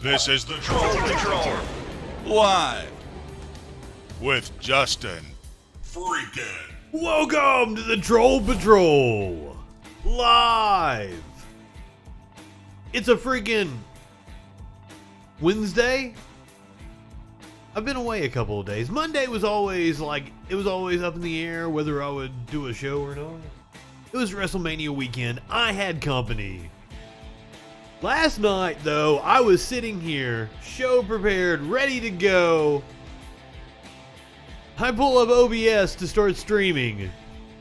This is the Troll Patrol, live with Justin FREAKIN. Welcome to the Troll Patrol, live. It's a freaking Wednesday. I've been away a couple of days. Monday was always up in the air whether I would do a show or not. It was WrestleMania weekend. I had company. Last night, though, I was sitting here, show prepared, ready to go. I pull up OBS to start streaming.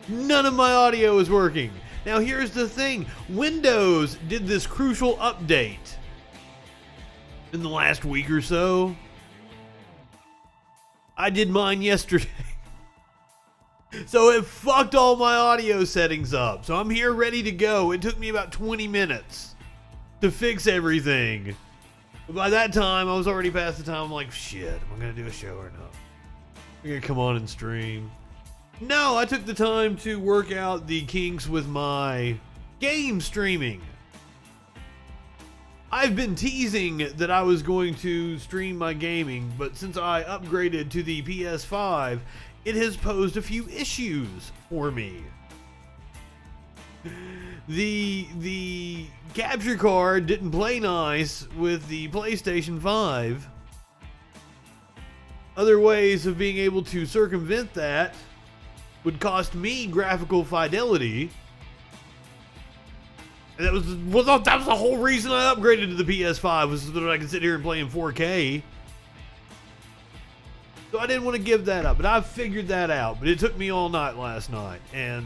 None of my audio is working. Now, here's the thing. Windows did this crucial update in the last week or so. I did mine yesterday. So it fucked all my audio settings up. So I'm here ready to go. It took me about 20 minutes to fix everything. But by that time, I was already past the time. I'm like, shit, am I going to do a show or not? I'm going to come on and stream. No, I took the time to work out the kinks with my game streaming. I've been teasing that I was going to stream my gaming, but since I upgraded to the PS5, it has posed a few issues for me. The capture card didn't play nice with the PlayStation 5. Other ways of being able to circumvent that would cost me graphical fidelity. And that was the whole reason I upgraded to the PS5, was so that I could sit here and play in 4K. So I didn't want to give that up, but I figured that out. But it took me all night last night, and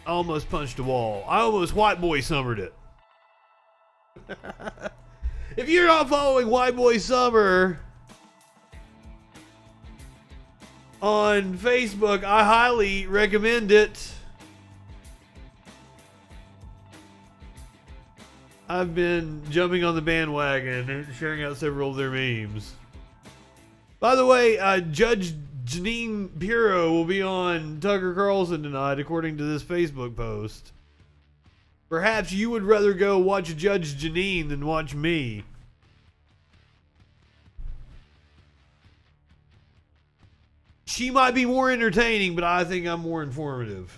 I almost punched a wall. I almost White Boy Summered it. If you're not following White Boy Summer on Facebook, I highly recommend it. I've been jumping on the bandwagon and sharing out several of their memes. By the way, Judge Janine Pirro will be on Tucker Carlson tonight, according to this Facebook post. Perhaps you would rather go watch Judge Janine than watch me. She might be more entertaining, but I think I'm more informative.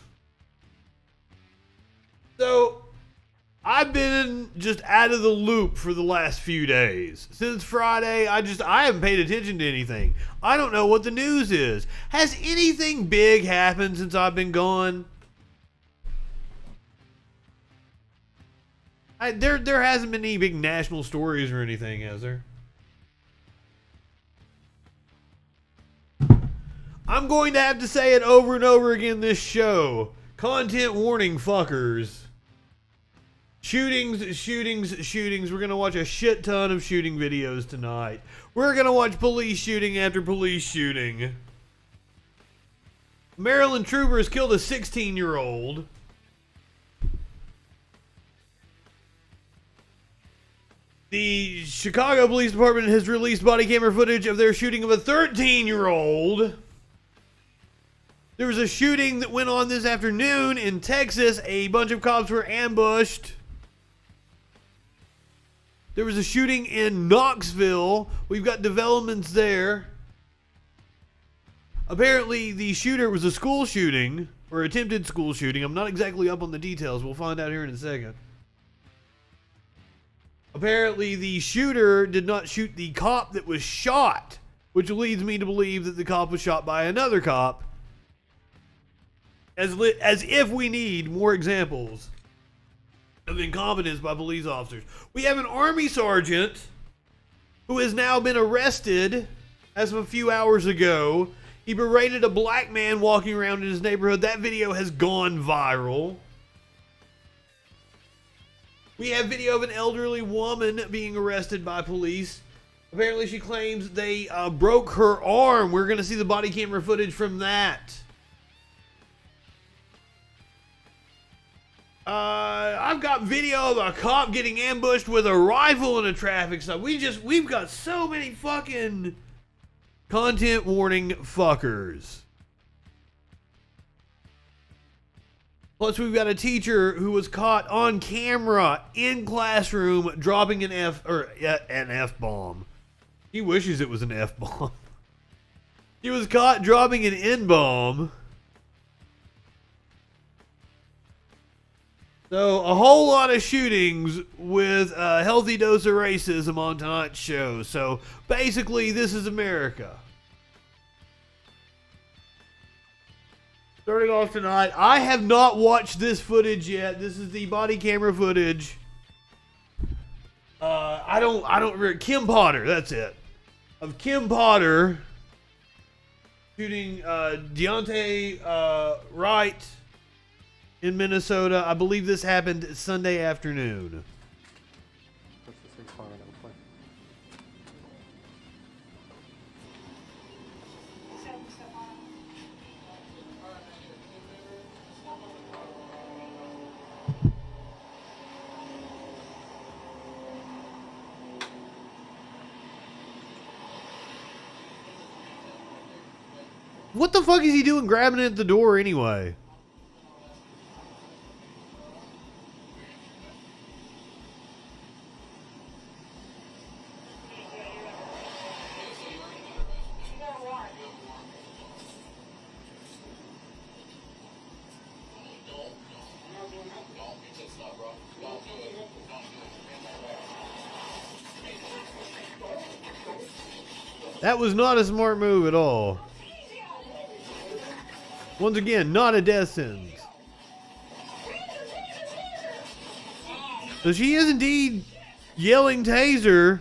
So, I've been just out of the loop for the last few days. Since Friday, I haven't paid attention to anything. I don't know what the news is. Has anything big happened since I've been gone? There hasn't been any big national stories or anything, has there? I'm going to have to say it over and over again this show. Content warning, fuckers. Shootings. We're going to watch a shit ton of shooting videos tonight. We're going to watch police shooting after police shooting. Maryland trooper has killed a 16-year-old. The Chicago Police Department has released body camera footage of their shooting of a 13-year-old. There was a shooting that went on this afternoon in Texas. A bunch of cops were ambushed. There was a shooting in Knoxville. We've got developments there. Apparently, the shooter was a school shooting, or attempted school shooting. I'm not exactly up on the details. We'll find out here in a second. Apparently, the shooter did not shoot the cop that was shot, which leads me to believe that the cop was shot by another cop. As if we need more examples of incompetence by police officers. We have an Army sergeant who has now been arrested as of a few hours ago. He berated a black man walking around in his neighborhood. That video has gone viral. We have video of an elderly woman being arrested by police. Apparently she claims they broke her arm. We're going to see the body camera footage from that. I've got video of a cop getting ambushed with a rifle in a traffic stop. We've got so many fucking content warning fuckers. Plus, we've got a teacher who was caught on camera in classroom dropping an F-bomb. He wishes it was an F-bomb. He was caught dropping an N-bomb. So, a whole lot of shootings with a healthy dose of racism on tonight's show. So, basically, this is America. Starting off tonight, I have not watched this footage yet. This is the body camera footage. I don't remember. Kim Potter, that's it. Of Kim Potter shooting Deontay Wright in Minnesota. I believe this happened Sunday afternoon. What the fuck is he doing grabbing it at the door anyway? That was not a smart move at all. Once again, not a death sentence. So she is indeed yelling taser.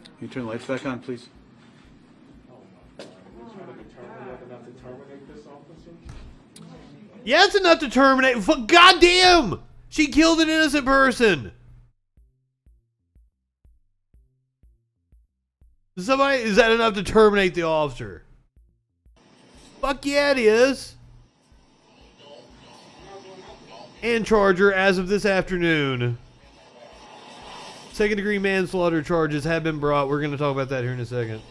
Can you turn the lights back on, please? Yeah, it's enough to terminate. Goddamn! She killed an innocent person. Somebody, is that enough to terminate the officer? Fuck yeah, it is. And charge her as of this afternoon. Second degree manslaughter charges have been brought. We're going to talk about that here in a second.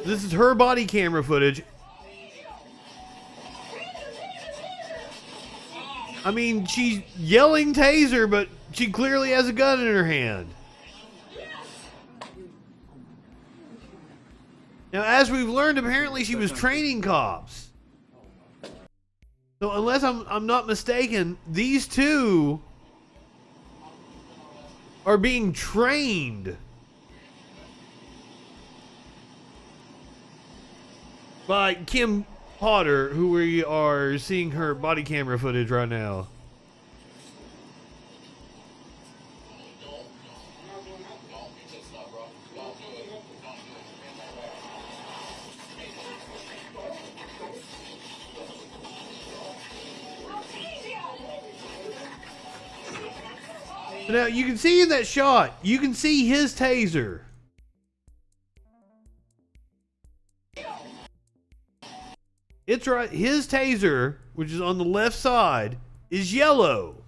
This is her body camera footage. I mean, she's yelling taser, but she clearly has a gun in her hand. Now, as we've learned, apparently she was training cops. So unless I'm not mistaken, these two are being trained by Kim Potter, who we are seeing her body camera footage right now. Now, you can see in that shot, you can see his taser. It's right. His taser, which is on the left side, is yellow.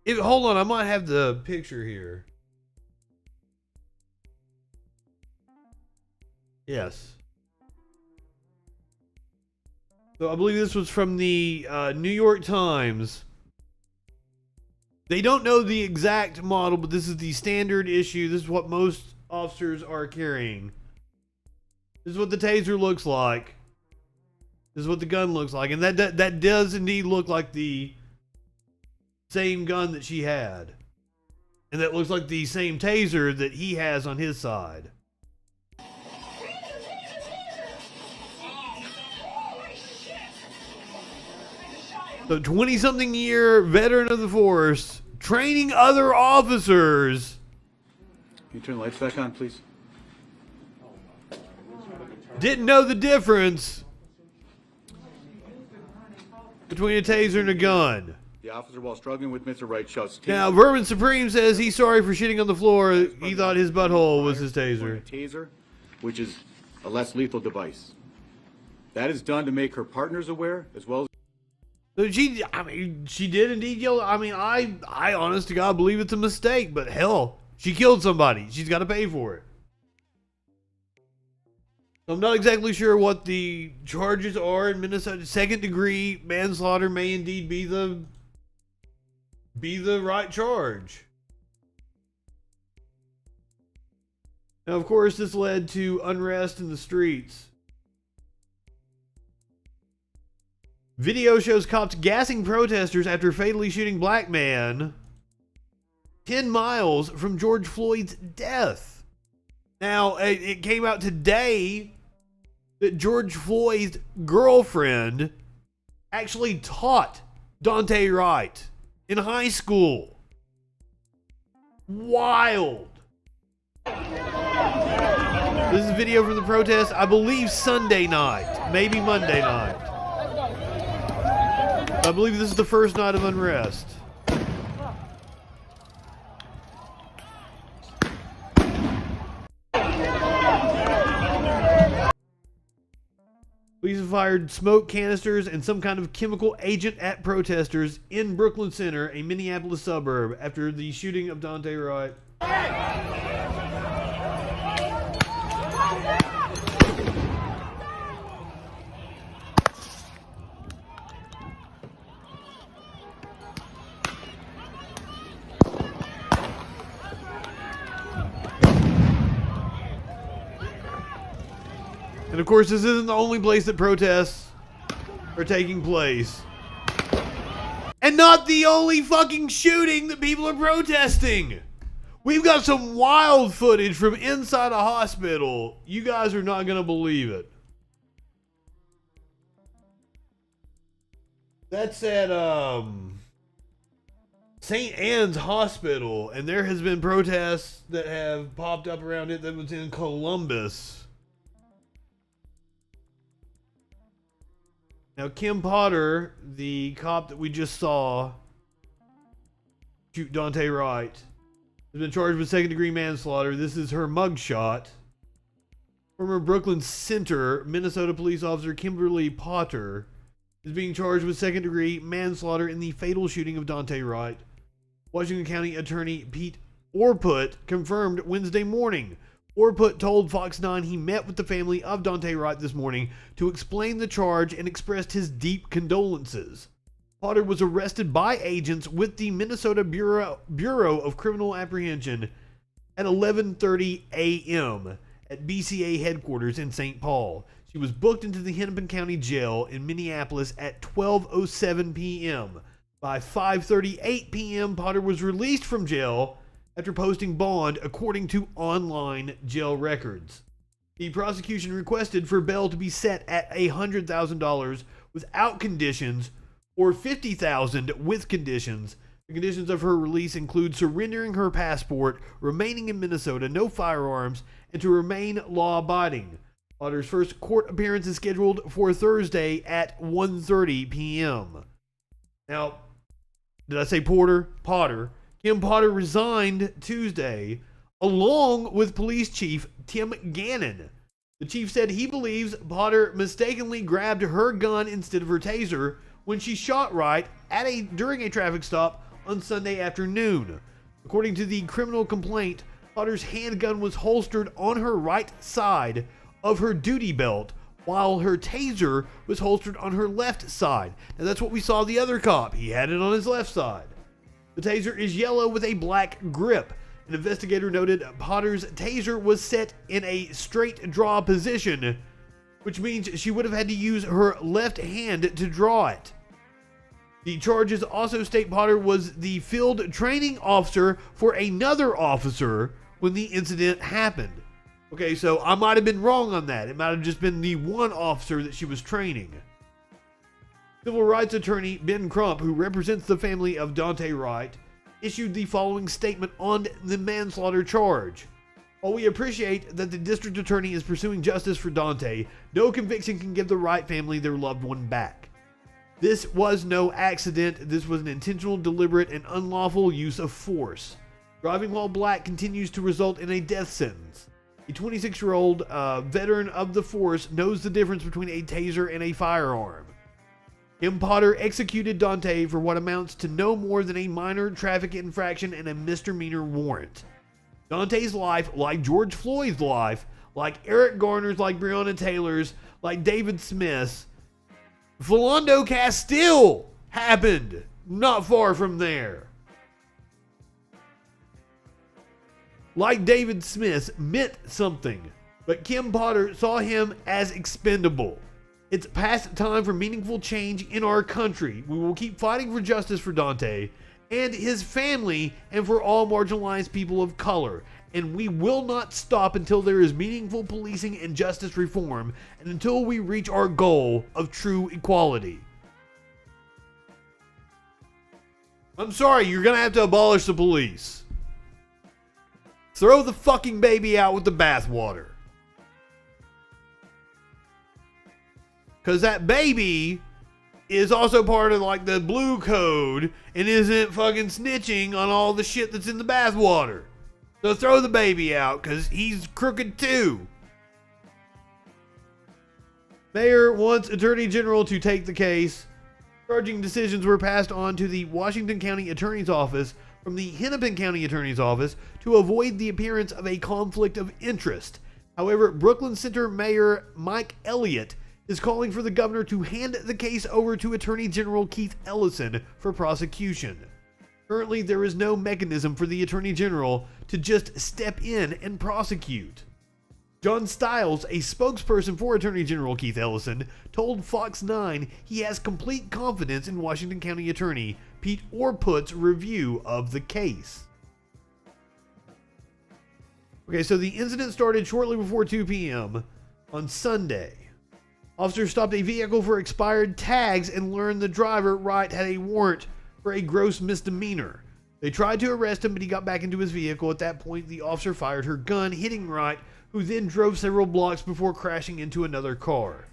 Hold on, I might have the picture here. Yes. So I believe this was from the New York Times. They don't know the exact model, but this is the standard issue. This is what most officers are carrying. This is what the taser looks like. This is what the gun looks like. And that does indeed look like the same gun that she had. And that looks like the same taser that he has on his side. So 20-something year veteran of the force, training other officers. Can you turn the lights back on, please? Didn't know the difference between a taser and a gun. The officer, while struggling with Mr. Wright, shouts, Now, Vermin Supreme says he's sorry for shitting on the floor. He thought his butthole was his taser. A taser, which is a less lethal device. That is done to make her partners aware, as well as... So she did indeed yell. I mean, I honest to God believe it's a mistake, but hell, she killed somebody. She's got to pay for it. I'm not exactly sure what the charges are in Minnesota. Second-degree manslaughter may indeed be the right charge. Now, of course, this led to unrest in the streets. Video shows cops gassing protesters after fatally shooting black man 10 miles from George Floyd's death. Now, it came out today that George Floyd's girlfriend actually taught Dante Wright in high school. Wild. This is a video from the protest, I believe Sunday night, maybe Monday night. I believe this is the first night of unrest. Police have fired smoke canisters and some kind of chemical agent at protesters in Brooklyn Center, a Minneapolis suburb, after the shooting of Dante Wright. And of course, this isn't the only place that protests are taking place. And not the only fucking shooting that people are protesting. We've got some wild footage from inside a hospital. You guys are not going to believe it. That's at St. Anne's Hospital, and there has been protests that have popped up around it that was in Columbus. Now, Kim Potter, the cop that we just saw shoot Dante Wright, has been charged with second-degree manslaughter. This is her mugshot. Former Brooklyn Center, Minnesota police officer Kimberly Potter is being charged with second-degree manslaughter in the fatal shooting of Dante Wright. Washington County Attorney Pete Orput confirmed Wednesday morning. Orput told Fox 9 he met with the family of Dante Wright this morning to explain the charge and expressed his deep condolences. Potter was arrested by agents with the Minnesota Bureau of Criminal Apprehension at 11:30 a.m. at BCA headquarters in St. Paul. She was booked into the Hennepin County Jail in Minneapolis at 12:07 p.m. By 5:38 p.m., Potter was released from jail after posting bond, according to online jail records. The prosecution requested for bail to be set at $100,000 without conditions or $50,000 with conditions. The conditions of her release include surrendering her passport, remaining in Minnesota, no firearms, and to remain law-abiding. Potter's first court appearance is scheduled for Thursday at 1:30 p.m. Now, did I say Potter? Kim Potter resigned Tuesday, along with Police Chief Tim Gannon. The chief said he believes Potter mistakenly grabbed her gun instead of her taser when she shot Wright during a traffic stop on Sunday afternoon. According to the criminal complaint, Potter's handgun was holstered on her right side of her duty belt, while her taser was holstered on her left side. Now that's what we saw the other cop. He had it on his left side. The taser is yellow with a black grip. An investigator noted Potter's taser was set in a straight draw position, which means she would have had to use her left hand to draw it. The charges also state Potter was the field training officer for another officer when the incident happened. Okay, so I might have been wrong on that. It might have just been the one officer that she was training. Civil rights attorney Ben Crump, who represents the family of Dante Wright, issued the following statement on the manslaughter charge. While we appreciate that the district attorney is pursuing justice for Dante, no conviction can give the Wright family their loved one back. This was no accident. This was an intentional, deliberate, and unlawful use of force. Driving while black continues to result in a death sentence. A 26-year-old veteran of the force knows the difference between a taser and a firearm. Kim Potter executed Dante for what amounts to no more than a minor traffic infraction and a misdemeanor warrant. Dante's life, like George Floyd's life, like Eric Garner's, like Breonna Taylor's, like David Smith's. Philando Castile happened not far from there. Like David Smith meant something, but Kim Potter saw him as expendable. It's past time for meaningful change in our country. We will keep fighting for justice for Dante and his family and for all marginalized people of color. And we will not stop until there is meaningful policing and justice reform and until we reach our goal of true equality. I'm sorry, you're gonna have to abolish the police. Throw the fucking baby out with the bathwater. Because that baby is also part of like the blue code and isn't fucking snitching on all the shit that's in the bathwater. So throw the baby out because he's crooked too. Mayor wants Attorney General to take the case. Charging decisions were passed on to the Washington County Attorney's Office from the Hennepin County Attorney's Office to avoid the appearance of a conflict of interest. However, Brooklyn Center Mayor Mike Elliott is calling for the governor to hand the case over to Attorney General Keith Ellison for prosecution. Currently, there is no mechanism for the Attorney General to just step in and prosecute. John Stiles, a spokesperson for Attorney General Keith Ellison, told Fox 9 he has complete confidence in Washington County Attorney Pete Orput's review of the case. Okay, so the incident started shortly before 2 p.m. on Sunday. Officers stopped a vehicle for expired tags and learned the driver, Wright, had a warrant for a gross misdemeanor. They tried to arrest him, but he got back into his vehicle. At that point, the officer fired her gun, hitting Wright, who then drove several blocks before crashing into another car.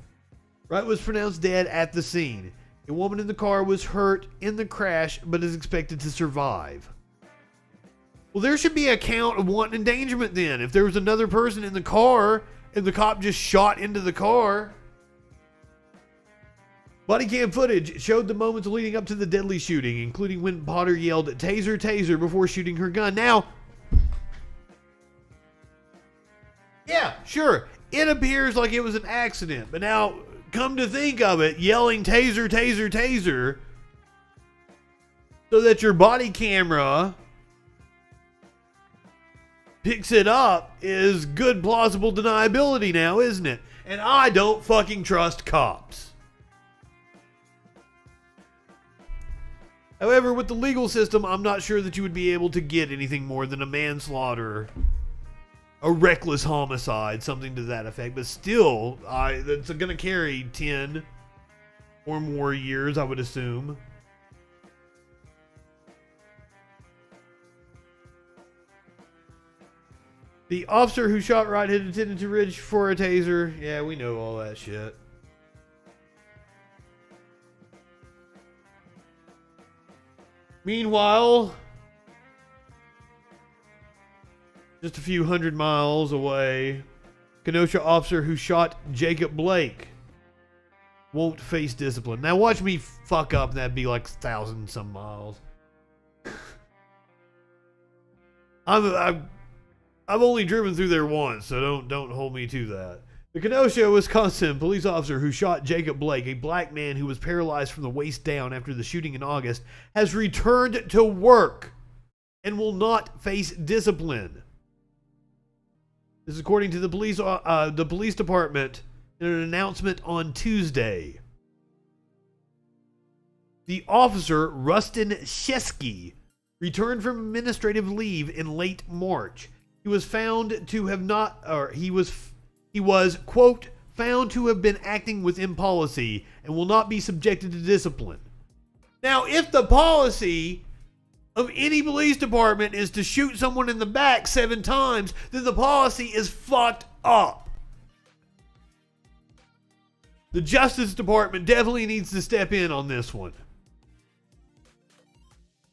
Wright was pronounced dead at the scene. A woman in the car was hurt in the crash, but is expected to survive. Well, there should be a count of wanton endangerment then. If there was another person in the car and the cop just shot into the car. Body cam footage showed the moments leading up to the deadly shooting, including when Potter yelled, "Taser, taser," before shooting her gun. Now, yeah, sure, it appears like it was an accident, but now, come to think of it, yelling taser, taser, taser, so that your body camera picks it up is good plausible deniability now, isn't it? And I don't fucking trust cops. However, with the legal system, I'm not sure that you would be able to get anything more than a manslaughter, a reckless homicide, something to that effect. But still, that's going to carry 10 or more years, I would assume. The officer who shot Wright had intended to reach for a taser. Yeah, we know all that shit. Meanwhile, just a few hundred miles away, Kenosha officer who shot Jacob Blake won't face discipline. Now watch me fuck up and that'd be like 1,000 some miles. I've only driven through there once, so don't hold me to that. The Kenosha, Wisconsin police officer who shot Jacob Blake, a black man who was paralyzed from the waist down after the shooting in August, has returned to work and will not face discipline. This is according to the police department in an announcement on Tuesday. The officer, Rustin Shesky, returned from administrative leave in late March. He was found to have he was, quote, found to have been acting within policy and will not be subjected to discipline. Now, if the policy of any police department is to shoot someone in the back 7 times, then the policy is fucked up. The Justice Department definitely needs to step in on this one.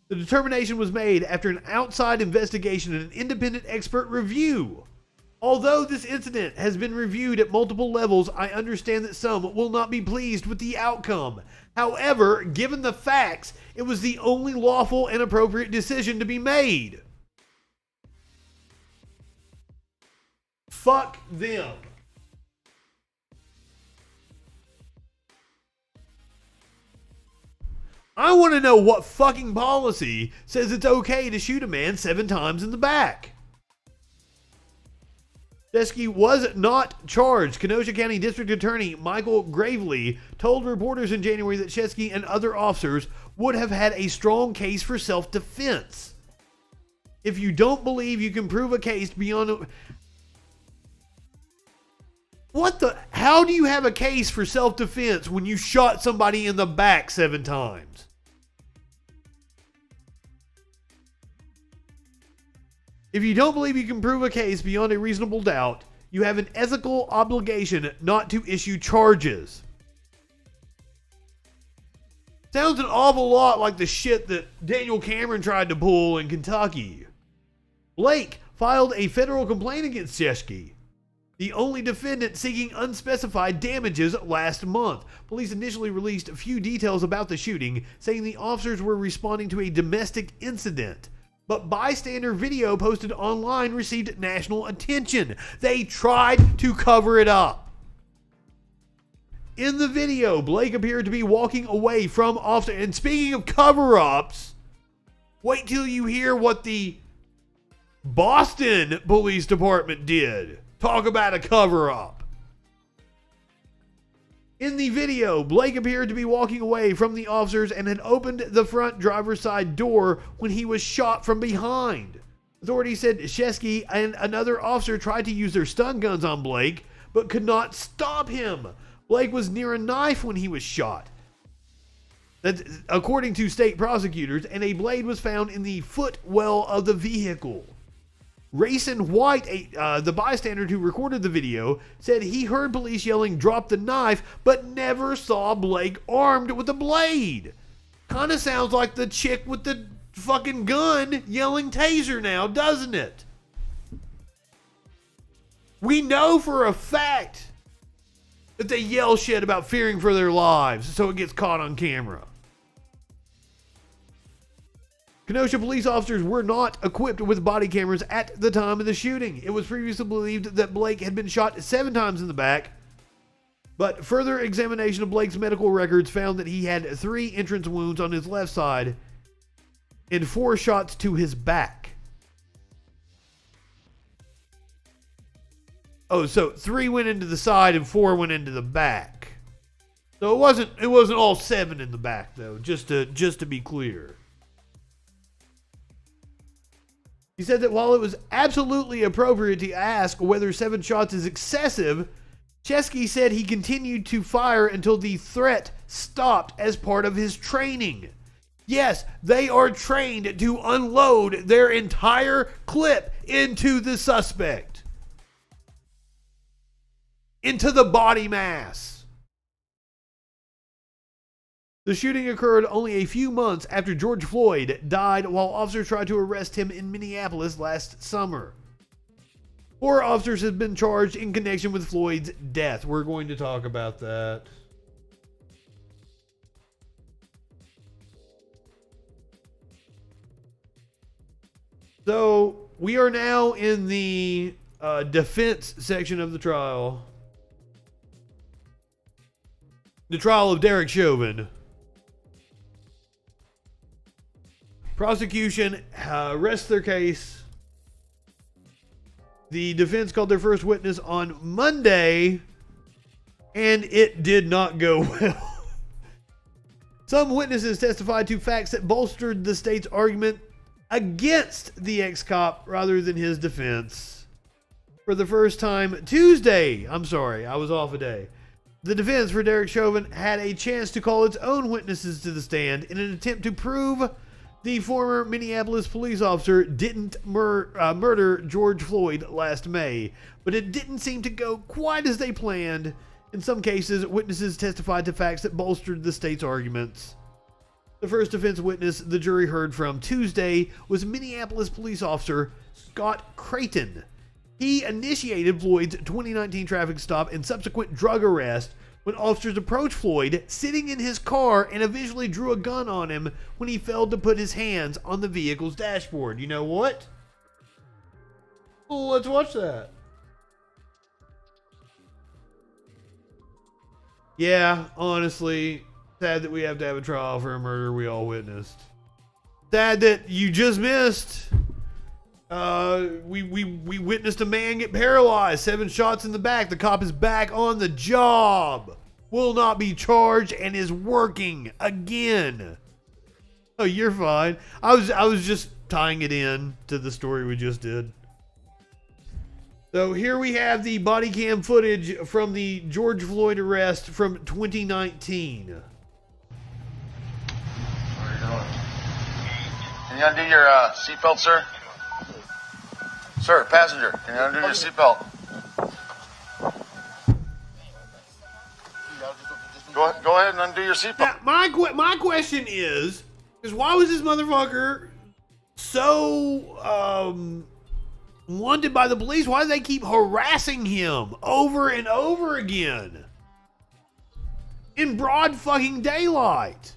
The determination was made after an outside investigation and an independent expert review. Although this incident has been reviewed at multiple levels, I understand that some will not be pleased with the outcome. However, given the facts, it was the only lawful and appropriate decision to be made. Fuck them. I want to know what fucking policy says it's okay to shoot a man 7 times in the back. Chesky was not charged. Kenosha County District Attorney Michael Gravely told reporters in January that Chesky and other officers would have had a strong case for self-defense. If you don't believe you can prove a case beyond... How do you have a case for self-defense when you shot somebody in the back 7 times? If you don't believe you can prove a case beyond a reasonable doubt, you have an ethical obligation not to issue charges. Sounds an awful lot like the shit that Daniel Cameron tried to pull in Kentucky. Blake filed a federal complaint against Chesky, the only defendant seeking unspecified damages, last month. Police initially released a few details about the shooting, saying the officers were responding to a domestic incident. But bystander video posted online received national attention. They tried to cover it up. In the video, Blake appeared to be walking away from officers. And speaking of cover-ups, wait till you hear what the Boston Police Department did. Talk about a cover-up. In the video, Blake appeared to be walking away from the officers and had opened the front driver's side door when he was shot from behind. Authorities said Chesky and another officer tried to use their stun guns on Blake, but could not stop him. Blake was near a knife when he was shot. That's according to state prosecutors, and a blade was found in the footwell of the vehicle. Rayson White, the bystander who recorded the video, said he heard police yelling, "Drop the knife," but never saw Blake armed with a blade. Kind of sounds like the chick with the fucking gun yelling taser now, doesn't it? We know for a fact that they yell shit about fearing for their lives, so it gets caught on camera. Kenosha police officers were not equipped with body cameras at the time of the shooting. It was previously believed that Blake had been shot 7 times in the back, but further examination of Blake's medical records found that he had 3 entrance wounds on his left side and 4 shots to his back. Oh, so 3 went into the side and 4 went into the back. So it wasn't all 7 in the back though, just to be clear. He said that while it was absolutely appropriate to ask whether 7 shots is excessive, Chesky said he continued to fire until the threat stopped as part of his training. Yes, they are trained to unload their entire clip into the suspect. Into the body mass. The shooting occurred only a few months after George Floyd died while officers tried to arrest him in Minneapolis last summer. 4 officers have been charged in connection with Floyd's death. We're going to talk about that. So, we are now in the defense section of the trial. The trial of Derek Chauvin. Prosecution rests their case. The defense called their first witness on Monday, and it did not go well. Some witnesses testified to facts that bolstered the state's argument against the ex-cop rather than his defense. For the first time Tuesday, I'm sorry, I was off a day. The defense for Derek Chauvin had a chance to call its own witnesses to the stand in an attempt to prove the former Minneapolis police officer didn't murder George Floyd last May, but it didn't seem to go quite as they planned. In some cases, witnesses testified to facts that bolstered the state's arguments. The first defense witness the jury heard from Tuesday was Minneapolis police officer Scott Creighton. He initiated Floyd's 2019 traffic stop and subsequent drug arrest when officers approached Floyd sitting in his car and eventually drew a gun on him when he failed to put his hands on the vehicle's dashboard. You know what? Let's watch that. Yeah, honestly, sad that we have to have a trial for a murder we all witnessed. Sad that you just missed. We witnessed a man get paralyzed, 7 shots in the back. The cop is back on the job. Will not be charged and is working again. Oh, you're fine. I was just tying it in to the story we just did. So here we have the body cam footage from the George Floyd arrest from 2019. What are you doing? Can you undo your seatbelt, sir? Sir, passenger, can you undo your seatbelt? Go ahead and undo your seatbelt. Now, my question is why was this motherfucker so wanted by the police? Why do they keep harassing him over and over again in broad fucking daylight?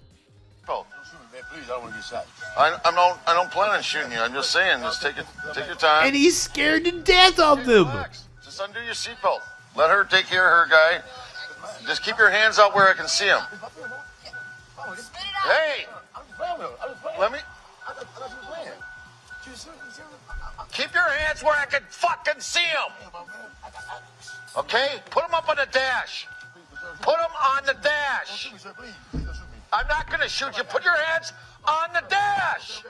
Oh, man, please, I don't want to get shot. I don't plan on shooting you. I'm just saying, just take your time. And he's scared to death of them. Relax. Just undo your seatbelt. Let her take care of her guy. Just keep your hands out where I can see him. Hey, let me. Keep your hands where I can fucking see them. Okay? Put them up on the dash. Put them on the dash. I'm not going to shoot you. Put your hands on the dash.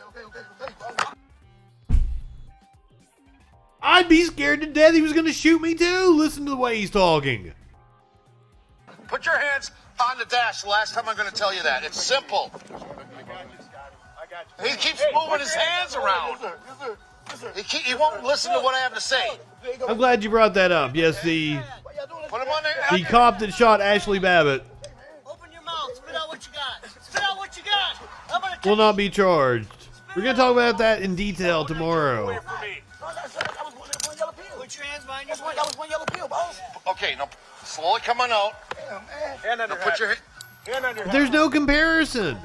I'd be scared to death he was going to shoot me too. Listen to the way he's talking. Put your hands on the dash. The last time I'm going to tell you that. It's simple. He keeps moving his hands around. He won't listen to what I have to say. I'm glad you brought that up. Yes, the Put him on there. cop that shot Ashley Babbitt Open your mouth. Spit out what you got. Spit out what you got. I'm gonna will not be charged. We're going to talk about that in detail tomorrow. put your hands behind your That was one yellow pill, boss. Okay, now slowly come on out. Hand under Now put your hand under There's no comparison.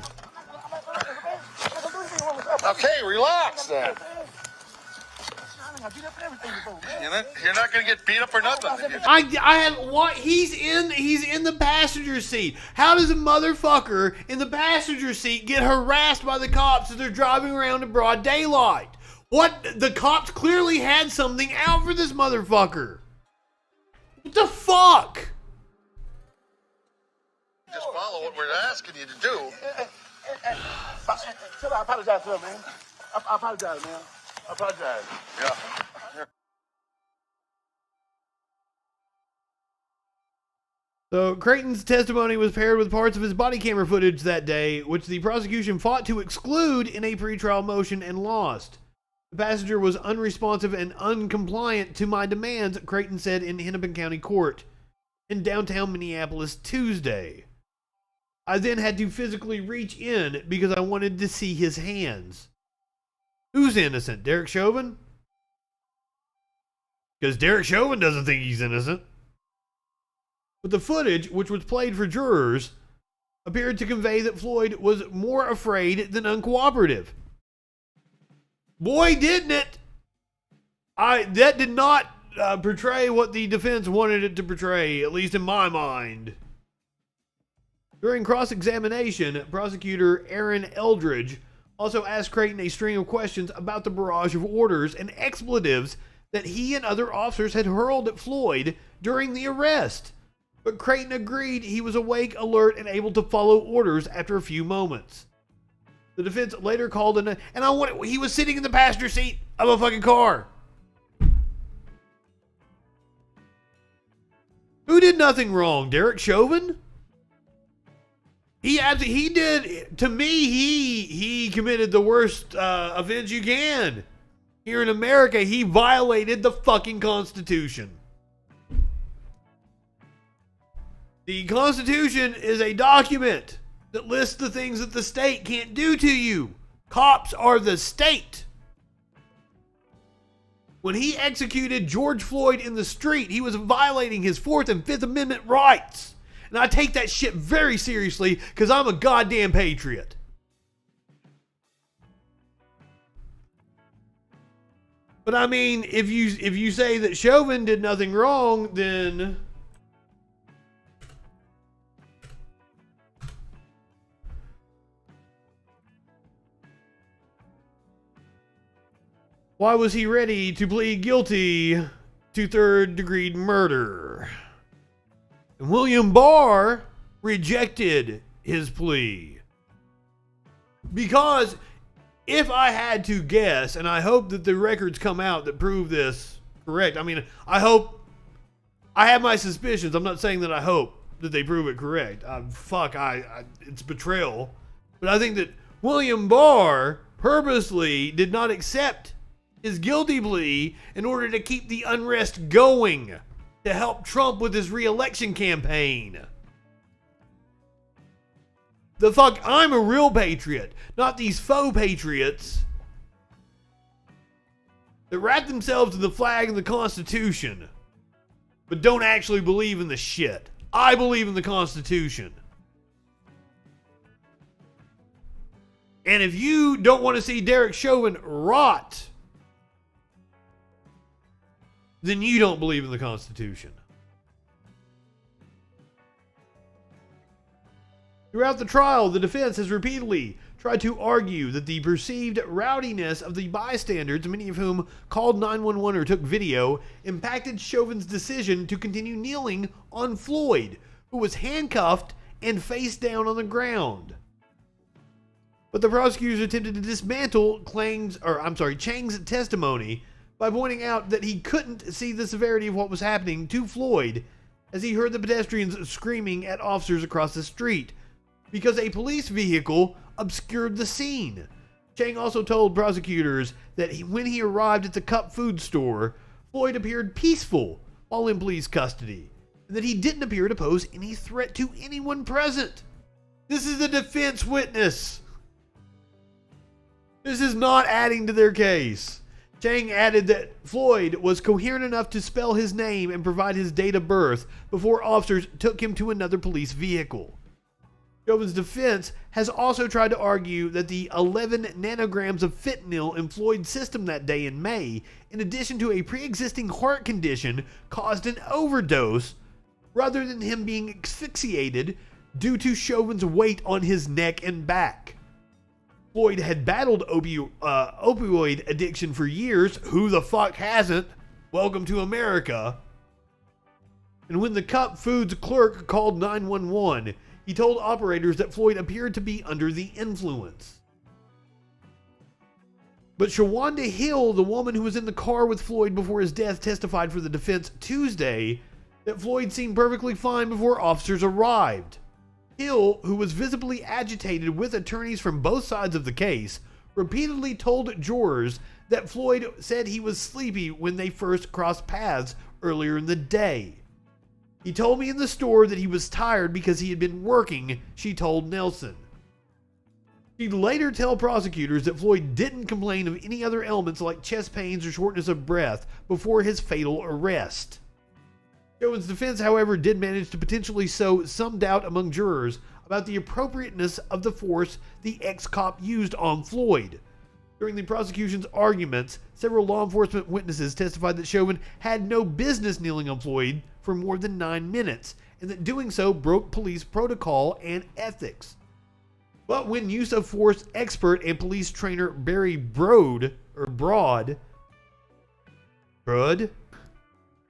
Okay, relax then. You're not gonna get beat up or nothing. I have what he's in the passenger seat. How does a motherfucker in the passenger seat get harassed by the cops as they're driving around in broad daylight? What the cops clearly had something out for this motherfucker. What the fuck? Just follow what we're asking you to do. I apologize to him, man. I apologize, man. I apologize. Yeah. So Creighton's testimony was paired with parts of his body camera footage that day, which the prosecution fought to exclude in a pretrial motion and lost. The passenger was unresponsive and uncompliant to my demands, Creighton said in Hennepin County Court in downtown Minneapolis Tuesday. I then had to physically reach in because I wanted to see his hands. Who's innocent? Derek Chauvin? Because Derek Chauvin doesn't think he's innocent. But the footage, which was played for jurors, appeared to convey that Floyd was more afraid than uncooperative. Boy, didn't it! That did not portray what the defense wanted it to portray, at least in my mind. During cross-examination, prosecutor Aaron Eldridge also asked Creighton a string of questions about the barrage of orders and expletives that he and other officers had hurled at Floyd during the arrest. But Creighton agreed he was awake, alert, and able to follow orders after a few moments. The defense later called in he was sitting in the passenger seat of a fucking car. Who did nothing wrong? Derek Chauvin? He did, to me, he committed the worst offense you can. Here in America, he violated the fucking Constitution. The Constitution is a document that lists the things that the state can't do to you. Cops are the state. When he executed George Floyd in the street, he was violating his 4th and 5th Amendment rights. And I take that shit very seriously because I'm a goddamn patriot. But I mean, if you say that Chauvin did nothing wrong, then Why was he ready to plead guilty to third-degree murder? And William Barr rejected his plea. Because if I had to guess, and I hope that the records come out that prove this correct. I mean, I hope, I have my suspicions. I'm not saying that I hope that they prove it correct. It's betrayal. But I think that William Barr purposely did not accept his guilty plea in order to keep the unrest going, to help Trump with his re-election campaign. The fuck, I'm a real patriot, not these faux patriots that wrap themselves in the flag and the Constitution, but don't actually believe in the shit. I believe in the Constitution. And if you don't want to see Derek Chauvin rot, then you don't believe in the Constitution. Throughout the trial, the defense has repeatedly tried to argue that the perceived rowdiness of the bystanders, many of whom called 911 or took video, impacted Chauvin's decision to continue kneeling on Floyd, who was handcuffed and face down on the ground. But the prosecutors attempted to dismantle Chang's testimony by pointing out that he couldn't see the severity of what was happening to Floyd as he heard the pedestrians screaming at officers across the street, because a police vehicle obscured the scene. Chang also told prosecutors that when he arrived at the Cup food store, Floyd appeared peaceful while in police custody, and that he didn't appear to pose any threat to anyone present. This is a defense witness. This is not adding to their case. Chang added that Floyd was coherent enough to spell his name and provide his date of birth before officers took him to another police vehicle. Chauvin's defense has also tried to argue that the 11 nanograms of fentanyl in Floyd's system that day in May, in addition to a pre-existing heart condition, caused an overdose, rather than him being asphyxiated due to Chauvin's weight on his neck and back. Floyd had battled opioid addiction for years. Who the fuck hasn't? Welcome to America. And when the Cup Foods clerk called 911, he told operators that Floyd appeared to be under the influence. But Shawanda Hill, the woman who was in the car with Floyd before his death, testified for the defense Tuesday that Floyd seemed perfectly fine before officers arrived. Hill, who was visibly agitated with attorneys from both sides of the case, repeatedly told jurors that Floyd said he was sleepy when they first crossed paths earlier in the day. He told me in the store that he was tired because he had been working, she told Nelson. She'd later tell prosecutors that Floyd didn't complain of any other ailments like chest pains or shortness of breath before his fatal arrest. Chauvin's defense, however, did manage to potentially sow some doubt among jurors about the appropriateness of the force the ex-cop used on Floyd. During the prosecution's arguments, several law enforcement witnesses testified that Chauvin had no business kneeling on Floyd for more than 9 minutes, and that doing so broke police protocol and ethics. But when use of force expert and police trainer Barry Broad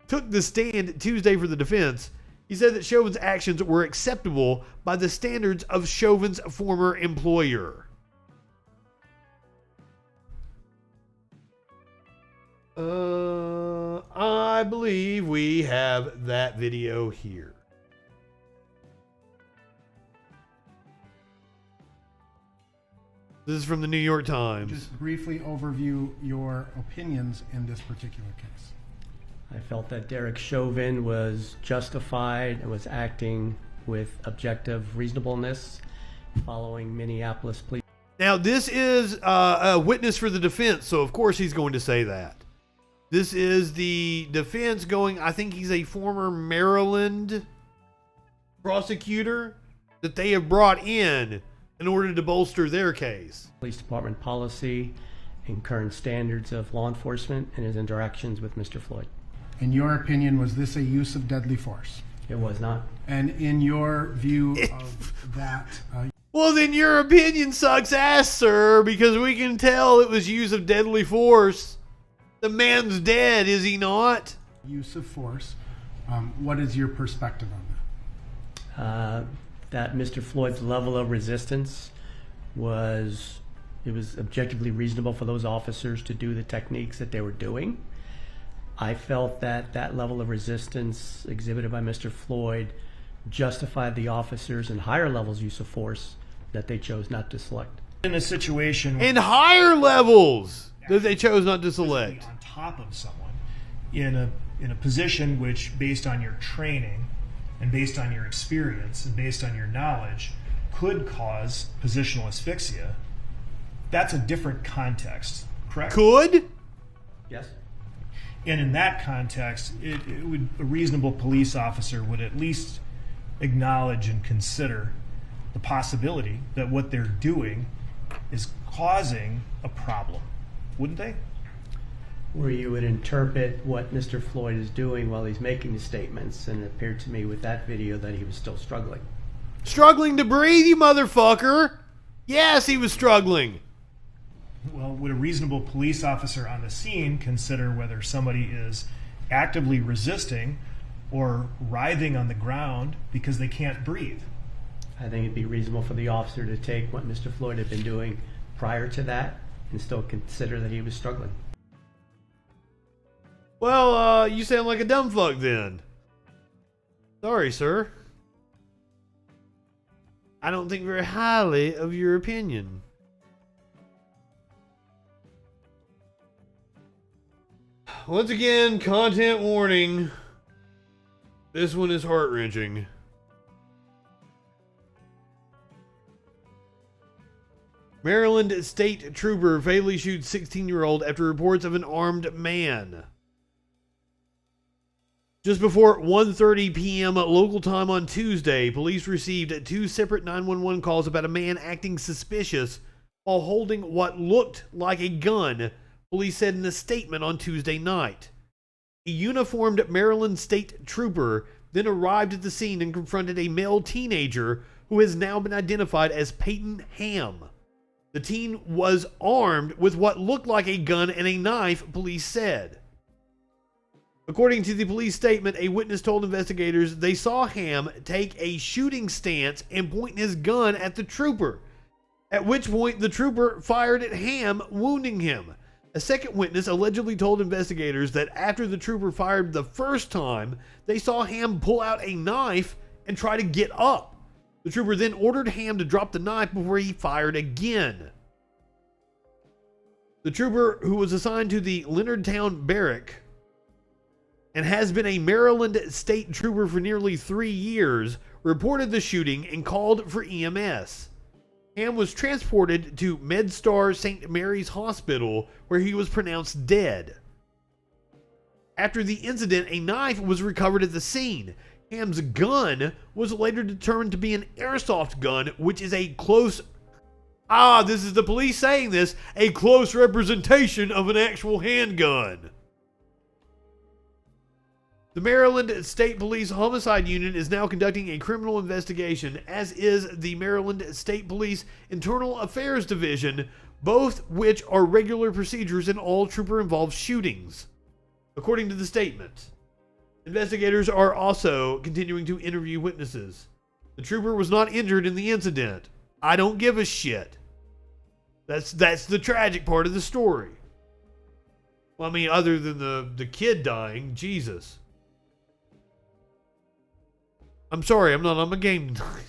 took the stand Tuesday for the defense, he said that Chauvin's actions were acceptable by the standards of Chauvin's former employer. I believe we have that video here. This is from the New York Times. Just briefly overview your opinions in this particular case. I felt that Derek Chauvin was justified and was acting with objective reasonableness following Minneapolis police. Now, this is a witness for the defense, so of course he's going to say that. This is the defense going, I think he's a former Maryland prosecutor that they have brought in order to bolster their case. Police department policy and current standards of law enforcement and his interactions with Mr. Floyd. In your opinion, was this a use of deadly force? It was not. And in your view of that... well, then your opinion sucks ass, sir, because we can tell it was use of deadly force. The man's dead, is he not? Use of force. What is your perspective on that? That Mr. Floyd's level of resistance was objectively reasonable for those officers to do the techniques that they were doing. I felt that that level of resistance exhibited by Mr. Floyd justified the officers in higher levels use of force that they chose not to select. In a situation In higher levels that they chose not to select. on top of someone in a position which, based on your training and based on your experience and based on your knowledge, could cause positional asphyxia, that's a different context, correct? Could? Yes. And in that context, a reasonable police officer would at least acknowledge and consider the possibility that what they're doing is causing a problem, wouldn't they? Where you would interpret what Mr. Floyd is doing while he's making the statements, and it appeared to me with that video that he was still struggling. Struggling to breathe, you motherfucker! Yes, he was struggling. Well, would a reasonable police officer on the scene consider whether somebody is actively resisting or writhing on the ground because they can't breathe? I think it'd be reasonable for the officer to take what Mr. Floyd had been doing prior to that and still consider that he was struggling. Well, you sound like a dumb fuck then. Sorry, sir. I don't think very highly of your opinion. Once again, content warning. This one is heart-wrenching. Maryland State Trooper fatally shoots 16-year-old after reports of an armed man. Just before 1:30 p.m. local time on Tuesday, police received 2 separate 911 calls about a man acting suspicious while holding what looked like a gun, police said in a statement on Tuesday night. A uniformed Maryland State Trooper then arrived at the scene and confronted a male teenager who has now been identified as Peyton Ham. The teen was armed with what looked like a gun and a knife, police said. According to the police statement, a witness told investigators they saw Ham take a shooting stance and point his gun at the trooper, at which point the trooper fired at Ham, wounding him. A second witness allegedly told investigators that after the trooper fired the first time, they saw Ham pull out a knife and try to get up. The trooper then ordered Ham to drop the knife before he fired again. The trooper, who was assigned to the Leonardtown Barrack and has been a Maryland State Trooper for nearly 3 years, reported the shooting and called for EMS. Ham was transported to MedStar St. Mary's Hospital, where he was pronounced dead. After the incident, a knife was recovered at the scene. Ham's gun was later determined to be an airsoft gun, which is a close... this is the police saying this, a close representation of an actual handgun. The Maryland State Police Homicide Unit is now conducting a criminal investigation, as is the Maryland State Police Internal Affairs Division, both which are regular procedures in all trooper-involved shootings, according to the statement. Investigators are also continuing to interview witnesses. The trooper was not injured in the incident. I don't give a shit. That's the tragic part of the story. Well, I mean, other than the kid dying, Jesus. I'm sorry, I'm not on my game tonight.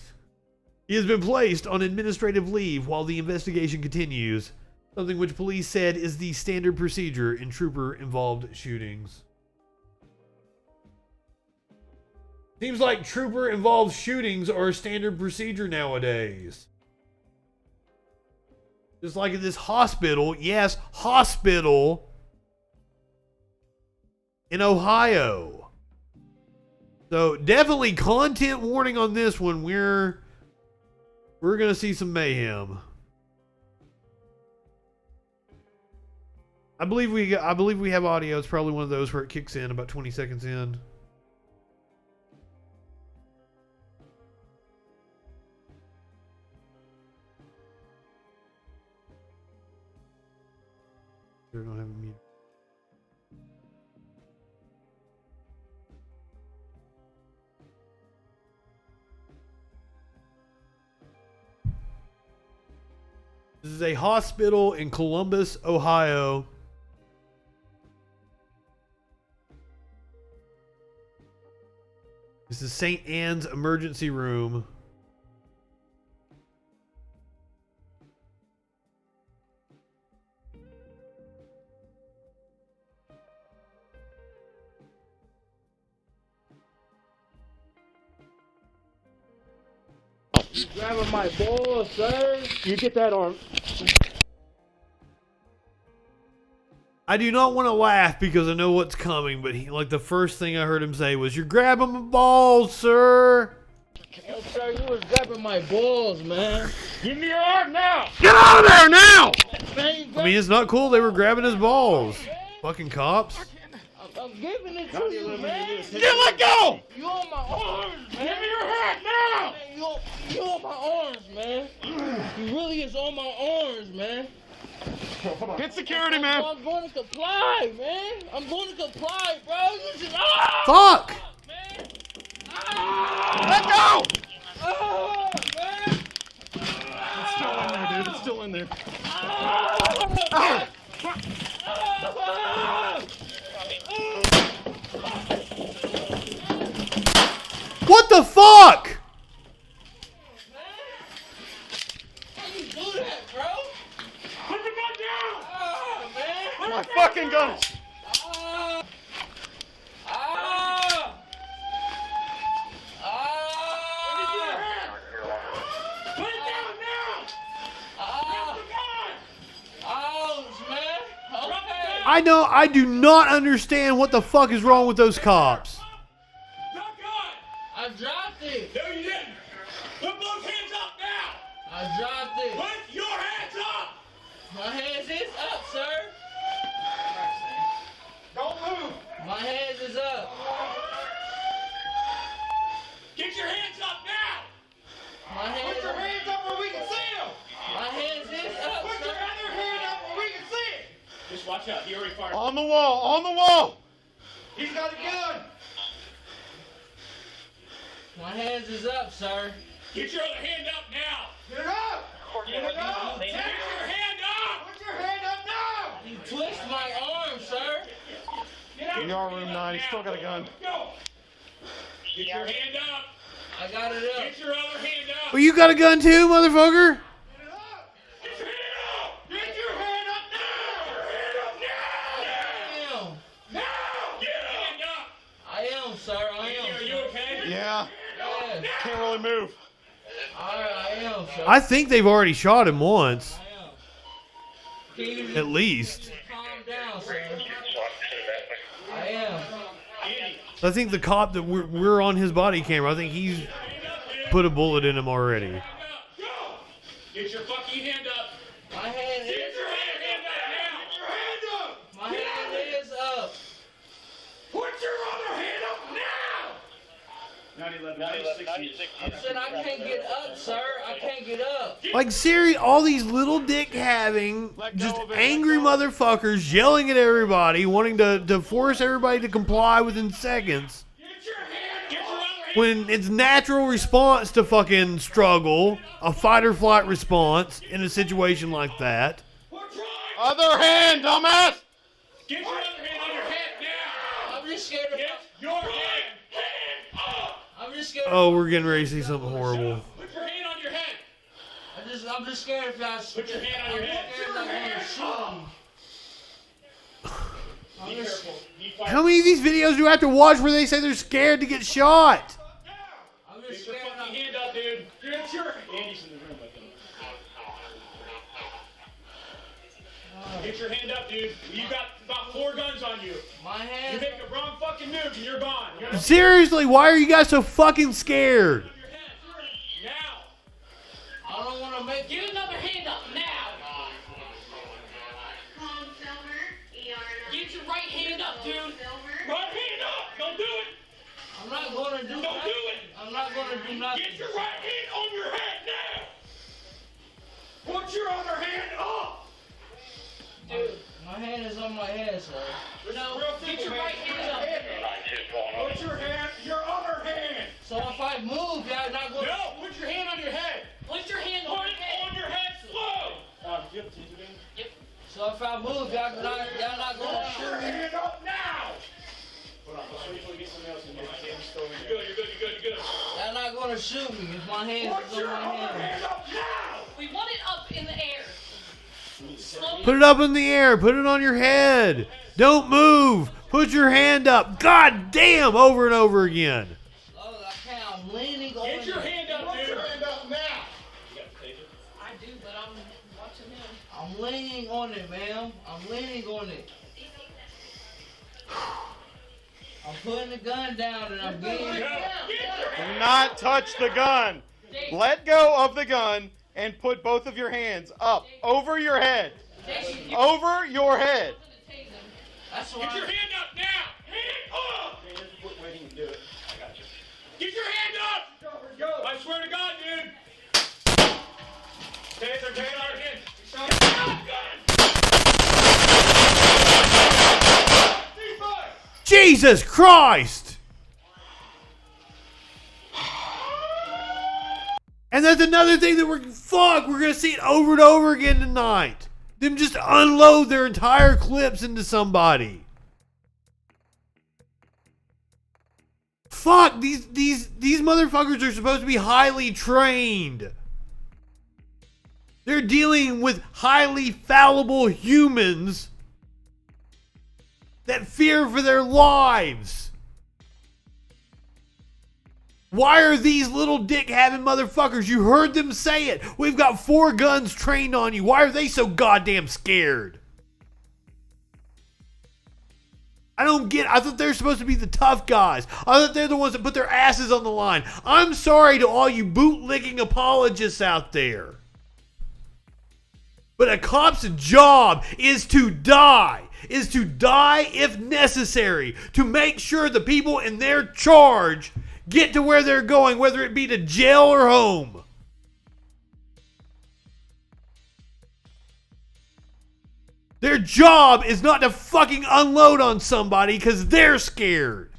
He has been placed on administrative leave while the investigation continues, something which police said is the standard procedure in trooper-involved shootings. Seems like trooper-involved shootings are a standard procedure nowadays. Just like at this hospital, yes, hospital in Ohio. So definitely content warning on this one. We're gonna see some mayhem. I believe we have audio. It's probably one of those where it kicks in about 20 seconds in. I don't have it muted. This is a hospital in Columbus, Ohio. This is St. Anne's emergency room. You grabbing my balls, sir? You get that arm. I do not want to laugh because I know what's coming, but he, like, the first thing I heard him say was, "You're grabbing my balls, sir." Yo, sir, you was grabbing my balls, man. Give me your arm now. Get out of there now! Man, I mean, it's not cool they were grabbing his balls. Fucking cops. I'm giving it to you, man. Yeah, let go! You on my arms, man. Give me your hand now. Man, you on my arms, man. You really is on my arms, man. Get security, man. I'm going to comply, man. I'm going to comply, bro. You just Fuck! man. Let go! Man. It's still in there, dude. It's still in there. What the fuck? How you do that, bro? Put the gun down! Man. My fucking gun! Put it down now! Drop the gun! Ouch, man. Okay. I do not understand what the fuck is wrong with those cops. Drop gun! I dropped it. No, you didn't! Put both hands up now! I dropped it. Put your hands up! My hands is up, sir. Don't move! My hands is up. Get your hands up now! My hands. Put your hands up where we can see them! My hands is up, Put sir. your other hand up where we can see it! Just watch out. He already fired. On the wall! On the wall! He's got a gun! My hands is up, sir. Get your other hand up now! Get it up! Get it up! Get your hand up! Put your hand up now! You twist my arm, sir. In your room 9, he's still got a gun. Go! Get your hand up! I got it up. Get your other hand up! Well, you got a gun too, motherfucker? Get it up! Get your hand up! Get your hand up now! Get your hand up now! I am. Now! Get your hand up! I am, sir. I am. Are you okay? Yeah. Yeah. Can't really move. I am, sir. I think they've already shot him once. I am. Can you just At least. calm down, sir? I am. I think the cop that we're on his body camera, I think he's put a bullet in him already. Go! Get your fucking hand up! My hand Get is your hand up now! Get your hand up! My hand is up. Put your other hand up now! 96. I said I can't get up, sir. I can't get up. Like, seriously, all these little dick having, just angry motherfuckers yelling at everybody, wanting to force everybody to comply within seconds. Get your hand! Get your other hand! When it's natural response to fucking struggle, a fight or flight response in a situation like that. We're trying! Other hand, dumbass! Get your other hand on your head now! I'm just scared of. Get your hand up! I'm just scared. Oh, we're getting ready to see something horrible. Put your hand on your head! I'm just scared if I. Put your hand on your head! I'm scared if I shoot Be careful. Be fire. How many of these videos do I have to watch where they say they're scared to get shot? I'm Get just your scared. fucking hand up, dude! Get your Andy's in the room, I think. Get your hand up, dude. You got about 4 guns on you. My You hand. make a wrong fucking move and you're gone. You gotta Seriously, why are you guys so fucking scared? on your head. Now. I don't want to make. Get another hand up now. Get your right hand up, dude. Right hand up. Don't do it. I'm not going to do. Don't do it. I'm not going to do nothing. Get your right hand on your head now. Put your other hand up. Dude, my hand is on my head, sir. No, get your right hand up. Put your hand, your other hand. So if I move, you're not going. No, put your hand on your head. Put your hand on your head. Put it on your head slow. So if I move, y'all not gonna shoot me. Hand up now! Hold on, let's wait till we get somebody else in here. Sam's still in You're there. good, you're good, you're good, you're good. Y'all not gonna shoot me if my hands Put is your on my other hands. hand up now! We want it up in the air. Put it up in the air. Put it on your head. Don't move. Put your hand up. God damn, over and over again. Oh, I can't. I'm leaning on Get your it. hand up, dude! Put your hand up now! I do, but I'm watching him. I'm leaning on it, ma'am. I'm leaning on it. I'm putting the gun down and I'm getting it. Do not touch the gun. Let go of the gun and put both of your hands up over your head. Over your head. That's Get why. your hand up now! Hand up! Quit waiting to do it. I got you. Get your hand up! I swear to God, dude! Taser, taser, again! Get your gun! C5! Jesus Christ! And that's another thing that we're gonna see it over and over again tonight. Them just unload their entire clips into somebody. Fuck, these motherfuckers are supposed to be highly trained. They're dealing with highly fallible humans that fear for their lives. Why are these little dick having motherfuckers? You heard them say it. We've got 4 guns trained on you. Why are they so goddamn scared? I don't get it. I thought they're supposed to be the tough guys. I thought they're the ones that put their asses on the line. I'm sorry to all you bootlicking apologists out there. But a cop's job is to die. Is to die if necessary. To make sure the people in their charge get to where they're going, whether it be to jail or home. Their job is not to fucking unload on somebody because they're scared.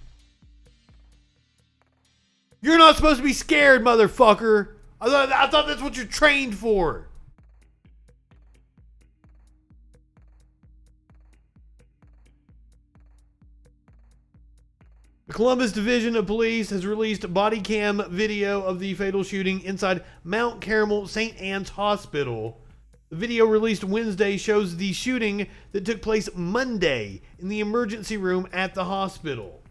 You're not supposed to be scared, motherfucker. I thought that's what you're trained for. The Columbus Division of Police has released body cam video of the fatal shooting inside Mount Carmel St. Anne's Hospital. The video released Wednesday shows the shooting that took place Monday in the emergency room at the hospital.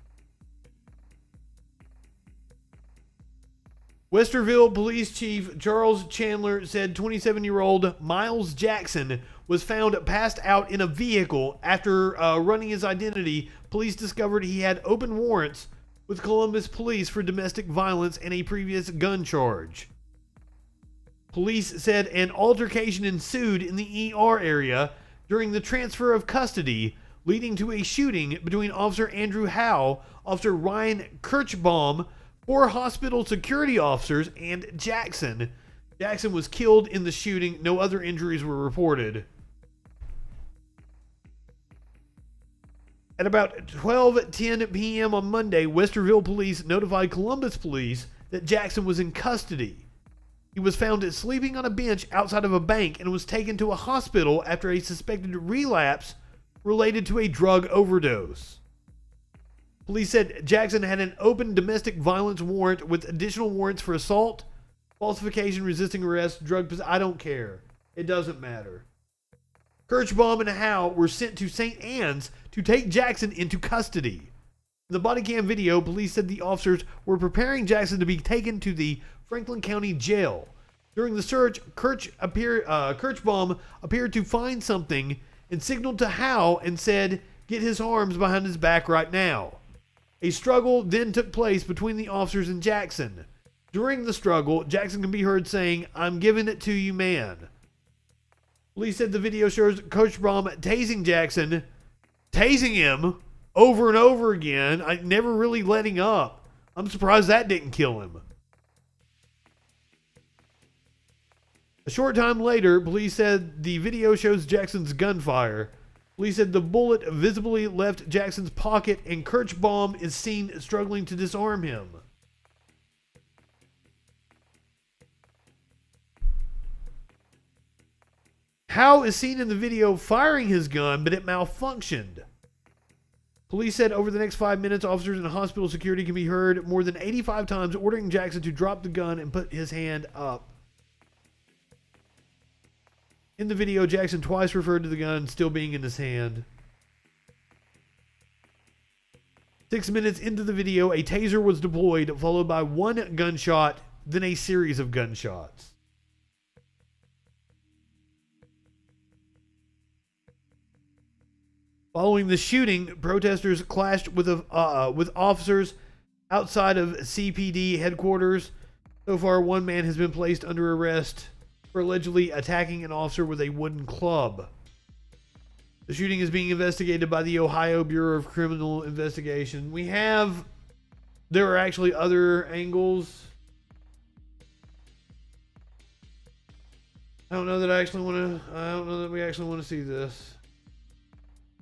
Westerville Police Chief Charles Chandler said 27-year-old Miles Jackson was found passed out in a vehicle after running his identity. Police discovered he had open warrants with Columbus Police for domestic violence and a previous gun charge. Police said an altercation ensued in the ER area during the transfer of custody, leading to a shooting between Officer Andrew Howe, Officer Ryan Kirchbaum, 4 hospital security officers, and Jackson. Jackson was killed in the shooting. No other injuries were reported. At about 12:10 p.m. on Monday, Westerville Police notified Columbus Police that Jackson was in custody. He was found sleeping on a bench outside of a bank and was taken to a hospital after a suspected relapse related to a drug overdose. Police said Jackson had an open domestic violence warrant with additional warrants for assault, falsification, resisting arrest, drug possession. I don't care. It doesn't matter. Kirchbaum and Howe were sent to St. Anne's to take Jackson into custody. In the body cam video, police said the officers were preparing Jackson to be taken to the Franklin County Jail. During the search, Kirchbaum appeared to find something and signaled to Howe and said, "Get his arms behind his back right now." A struggle then took place between the officers and Jackson. During the struggle, Jackson can be heard saying, "I'm giving it to you, man." Police said the video shows Kirchbaum tasing Jackson, tasing him over and over again. I never really letting up. I'm surprised that didn't kill him. A short time later, police said the video shows Jackson's gunfire. Police said the bullet visibly left Jackson's pocket and Kirchbaum is seen struggling to disarm him. Howe is seen in the video firing his gun, but it malfunctioned. Police said over the next 5 minutes, officers in hospital security can be heard more than 85 times ordering Jackson to drop the gun and put his hand up. In the video, Jackson twice referred to the gun still being in his hand. 6 minutes into the video, a taser was deployed, followed by one gunshot, then a series of gunshots. Following the shooting, protesters clashed with officers outside of CPD headquarters. So far, one man has been placed under arrest for allegedly attacking an officer with a wooden club. The shooting is being investigated by the Ohio Bureau of Criminal Investigation. There are actually other angles. I don't know that we actually want to see this.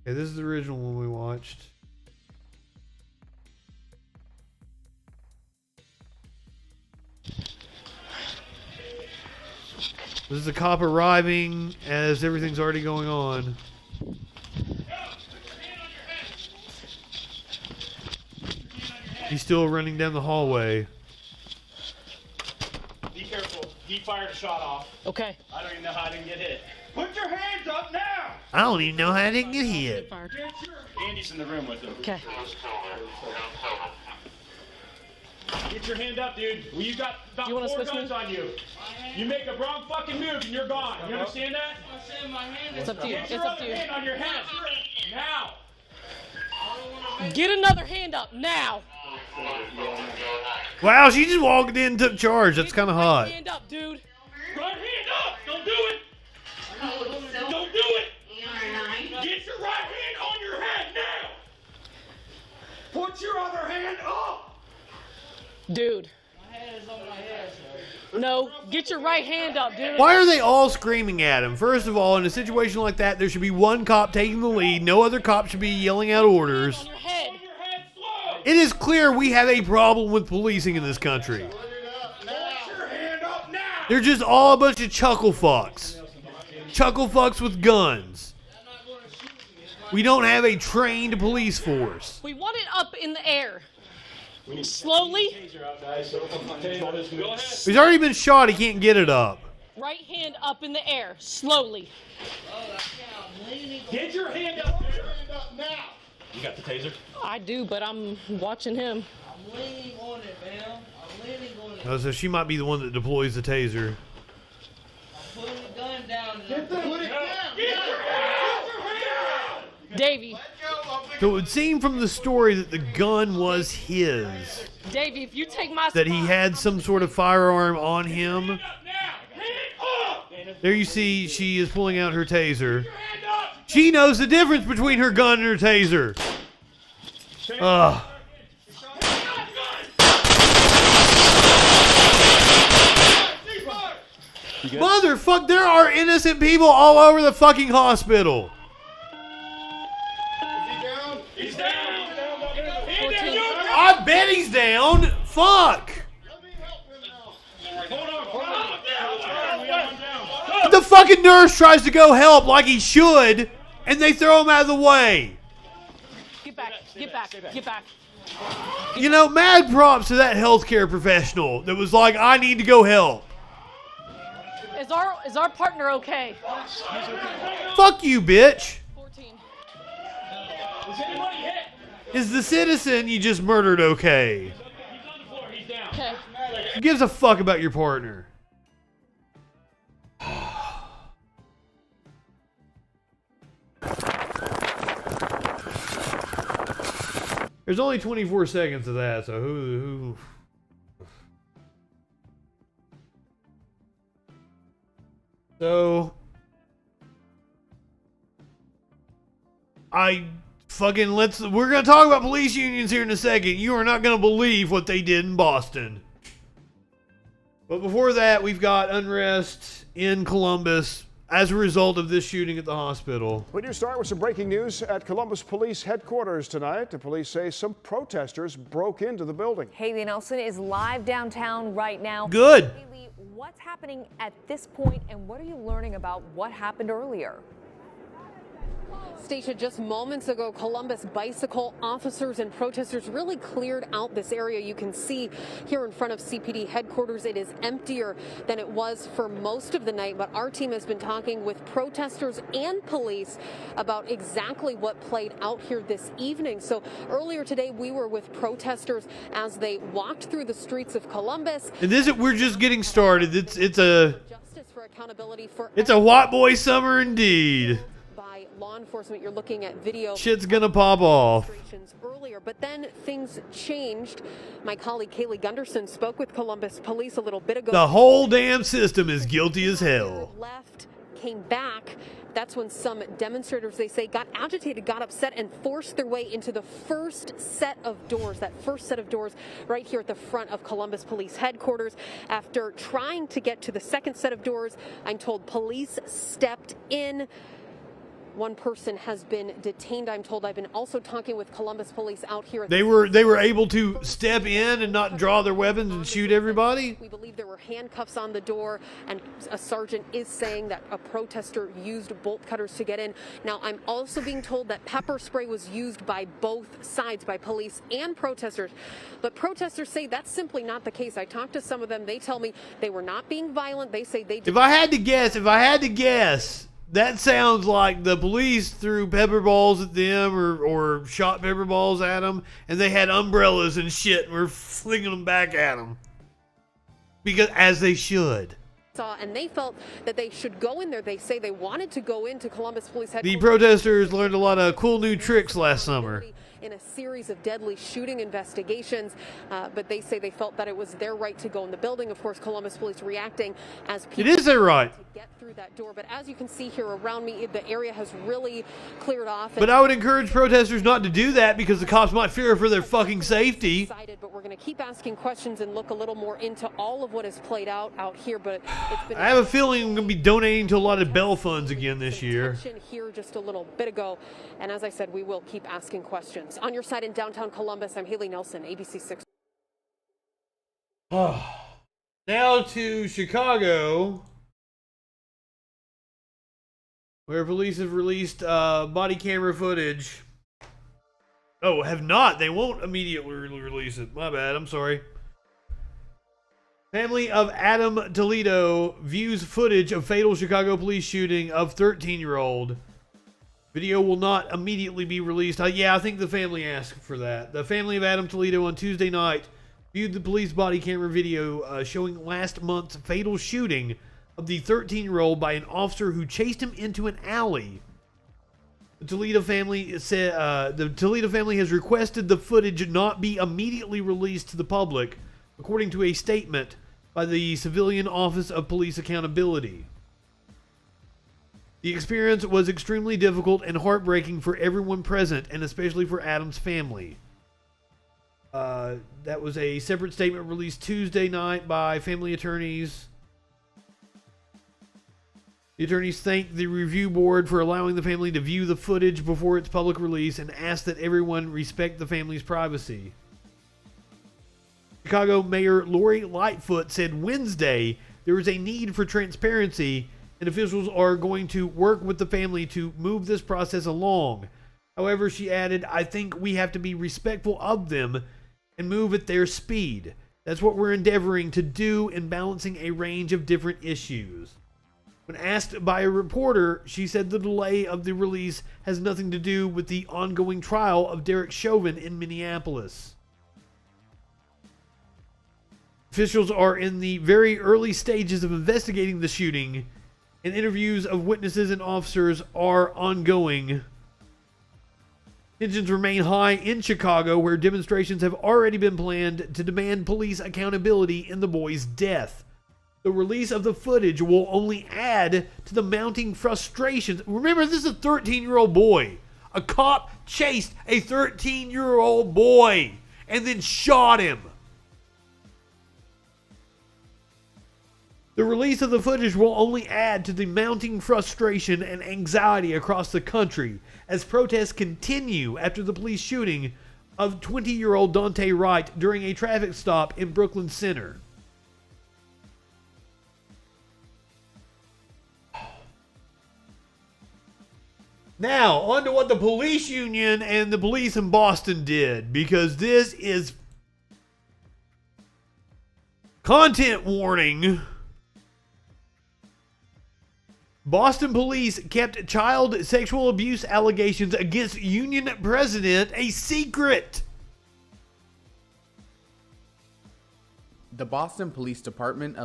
Okay, this is the original one we watched. This is the cop arriving as everything's already going on. He's still running down the hallway. Be careful. He fired a shot off. Okay. I don't even know how I didn't get hit. Put your hands up now! I don't even know how I didn't get hit. Andy's in the room with him. Okay. Get your hand up, dude. Well, you got about 4 guns on you. You make a wrong fucking move and you're gone. You understand that? It's up to you. Get It's your up other to you. hand on your head. Now. Get another hand up now. Wow, she just walked in and took charge. That's kind of hot. Hand up, dude. Right hand up! Don't do it! Don't do it! Get your right hand on your head now! Put your other hand up! Dude. No, get your right hand up, dude. Why are they all screaming at him? First of all, in a situation like that, there should be one cop taking the lead. No other cop should be yelling out orders. It is clear we have a problem with policing in this country. They're just all a bunch of chuckle fucks. Chuckle fucks with guns. We don't have a trained police force. We want it up in the air. Slowly. He's already been shot. He can't get it up. Right hand up in the air. Slowly. Get your hand up now! You got the taser? I do, but I'm watching him. I'm leaning on it, man. I'm leaning on it. Oh, so she might be the one that deploys the taser. I'm putting the gun down. Get your hand down! Davey. So it would seem from the story that the gun was his. Davey, if you take my That he had some sort of firearm on him. There you see she is pulling out her taser. She knows the difference between her gun and her taser. Ugh. Motherfuck, there are innocent people all over the fucking hospital. He's down! I bet he's down. Fuck. The fucking nurse tries to go help like he should, and they throw him out of the way. Get back. Get back. Get back. You know, mad props to that healthcare professional that was like, I need to go help. Is our partner okay? Fuck you, bitch. 14. Is anybody hit? Is the citizen you just murdered okay? He's on the floor. He's down. Okay. Who gives a fuck about your partner? There's only 24 seconds of that, so who... So... we're gonna talk about police unions here in a second. You are not gonna believe what they did in Boston. But before that, we've got unrest in Columbus as a result of this shooting at the hospital. We do start with some breaking news at Columbus Police Headquarters tonight. The police say some protesters broke into the building. Haley Nelson is live downtown right now. Good. Haley, what's happening at this point and what are you learning about what happened earlier? Stacia, just moments ago, Columbus bicycle officers and protesters really cleared out this area. You can see here in front of CPD headquarters, it is emptier than it was for most of the night. But our team has been talking with protesters and police about exactly what played out here this evening. So earlier today, we were with protesters as they walked through the streets of Columbus. And we're just getting started. It's a justice for accountability for white boy summer indeed. By law enforcement, you're looking at video. Shit's gonna pop off. Earlier, but then things changed. My colleague Kaylee Gunderson spoke with Columbus Police a little bit ago. The whole damn system is guilty as hell. Left, came back. That's when some demonstrators, they say, got agitated, got upset, and forced their way into the first set of doors, that first set of doors right here at the front of Columbus Police headquarters. After trying to get to the second set of doors, I'm told police stepped in. One person has been detained, I'm told. I've been also talking with Columbus Police out here. They were able to step in and not draw their weapons and shoot everybody? We believe there were handcuffs on the door, and a sergeant is saying that a protester used bolt cutters to get in. Now, I'm also being told that pepper spray was used by both sides, by police and protesters. But protesters say that's simply not the case. I talked to some of them. They tell me they were not being violent. They say they did. If I had to guess, that sounds like the police threw pepper balls at them or shot pepper balls at them, and they had umbrellas and shit and were flinging them back at them. Because, as they should. And they felt that they should go in there. They say they wanted to go into Columbus Police headquarters. The protesters learned a lot of cool new tricks last summer. In a series of deadly shooting investigations, but they say they felt that it was their right to go in the building. Of course, Columbus Police reacting as people it is their right to get through that door. But as you can see here around me, the area has really cleared off. But I would encourage protesters not to do that because the cops might fear for their fucking safety. But we're going to keep asking questions and look a little more into all of what has played out here. But it's been I have a feeling I'm going to be donating to a lot of bail funds again this year. Here just a little bit ago, and as I said, we will keep asking questions. On your side in downtown Columbus, I'm Haley Nelson, ABC 6. Now to Chicago, where police have released body camera footage. Oh, have not. They won't immediately release it. My bad. I'm sorry. Family of Adam Toledo views footage of fatal Chicago police shooting of 13-year-old. Video will not immediately be released. Yeah, I think the family asked for that. The family of Adam Toledo on Tuesday night viewed the police body camera video showing last month's fatal shooting of the 13-year-old by an officer who chased him into an alley. The Toledo family said the Toledo family has requested the footage not be immediately released to the public, according to a statement by the Civilian Office of Police Accountability. The experience was extremely difficult and heartbreaking for everyone present, and especially for Adam's family. That was a separate statement released Tuesday night by family attorneys. The attorneys thanked the review board for allowing the family to view the footage before its public release and asked that everyone respect the family's privacy. Chicago Mayor Lori Lightfoot said Wednesday there is a need for transparency and officials are going to work with the family to move this process along. However, she added, I think we have to be respectful of them and move at their speed. That's what we're endeavoring to do in balancing a range of different issues. When asked by a reporter, she said the delay of the release has nothing to do with the ongoing trial of Derek Chauvin in Minneapolis. Officials are in the very early stages of investigating the shooting, and interviews of witnesses and officers are ongoing. Tensions remain high in Chicago, where demonstrations have already been planned to demand police accountability in the boy's death. The release of the footage will only add to the mounting frustrations. Remember, this is a 13-year-old boy. A cop chased a 13-year-old boy and then shot him. The release of the footage will only add to the mounting frustration and anxiety across the country as protests continue after the police shooting of 20-year-old Dante Wright during a traffic stop in Brooklyn Center. Now, on to what the police union and the police in Boston did, because this is content warning. Boston police kept child sexual abuse allegations against union president a secret. The Boston Police Department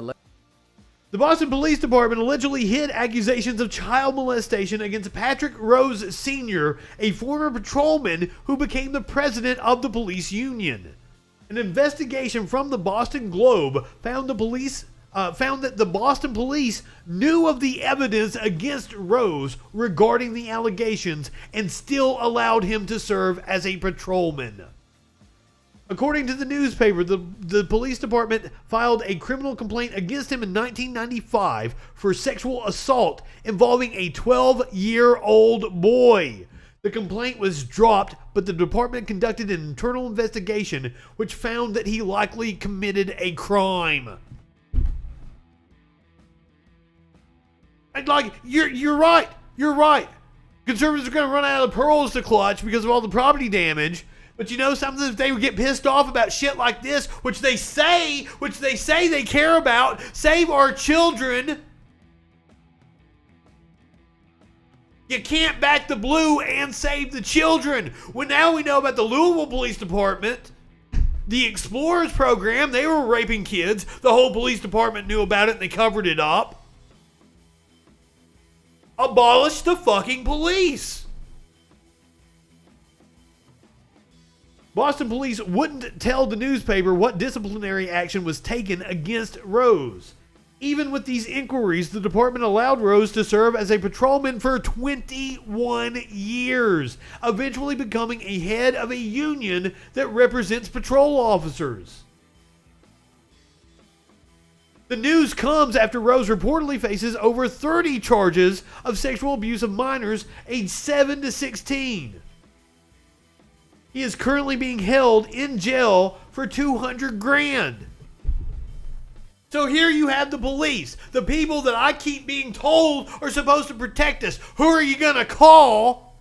allegedly hid accusations of child molestation against Patrick Rose Sr., a former patrolman who became the president of the police union. An investigation from the Boston Globe found that the Boston police knew of the evidence against Rose regarding the allegations and still allowed him to serve as a patrolman. According to the newspaper, the police department filed a criminal complaint against him in 1995 for sexual assault involving a 12-year-old boy. The complaint was dropped, but the department conducted an internal investigation which found that he likely committed a crime. Like, you're right. You're right. Conservatives are going to run out of pearls to clutch because of all the property damage. But you know something? If they would get pissed off about shit like this, which they say they care about, save our children. You can't back the blue and save the children. Well, now we know about the Louisville Police Department. The Explorers program, they were raping kids. The whole police department knew about it and they covered it up. Abolish the fucking police. Boston police wouldn't tell the newspaper what disciplinary action was taken against Rose. Even with these inquiries, the department allowed Rose to serve as a patrolman for 21 years, eventually becoming a head of a union that represents patrol officers. The news comes after Rose reportedly faces over 30 charges of sexual abuse of minors aged 7 to 16. He is currently being held in jail for $200,000. So here you have the police, the people that I keep being told are supposed to protect us. Who are you going to call?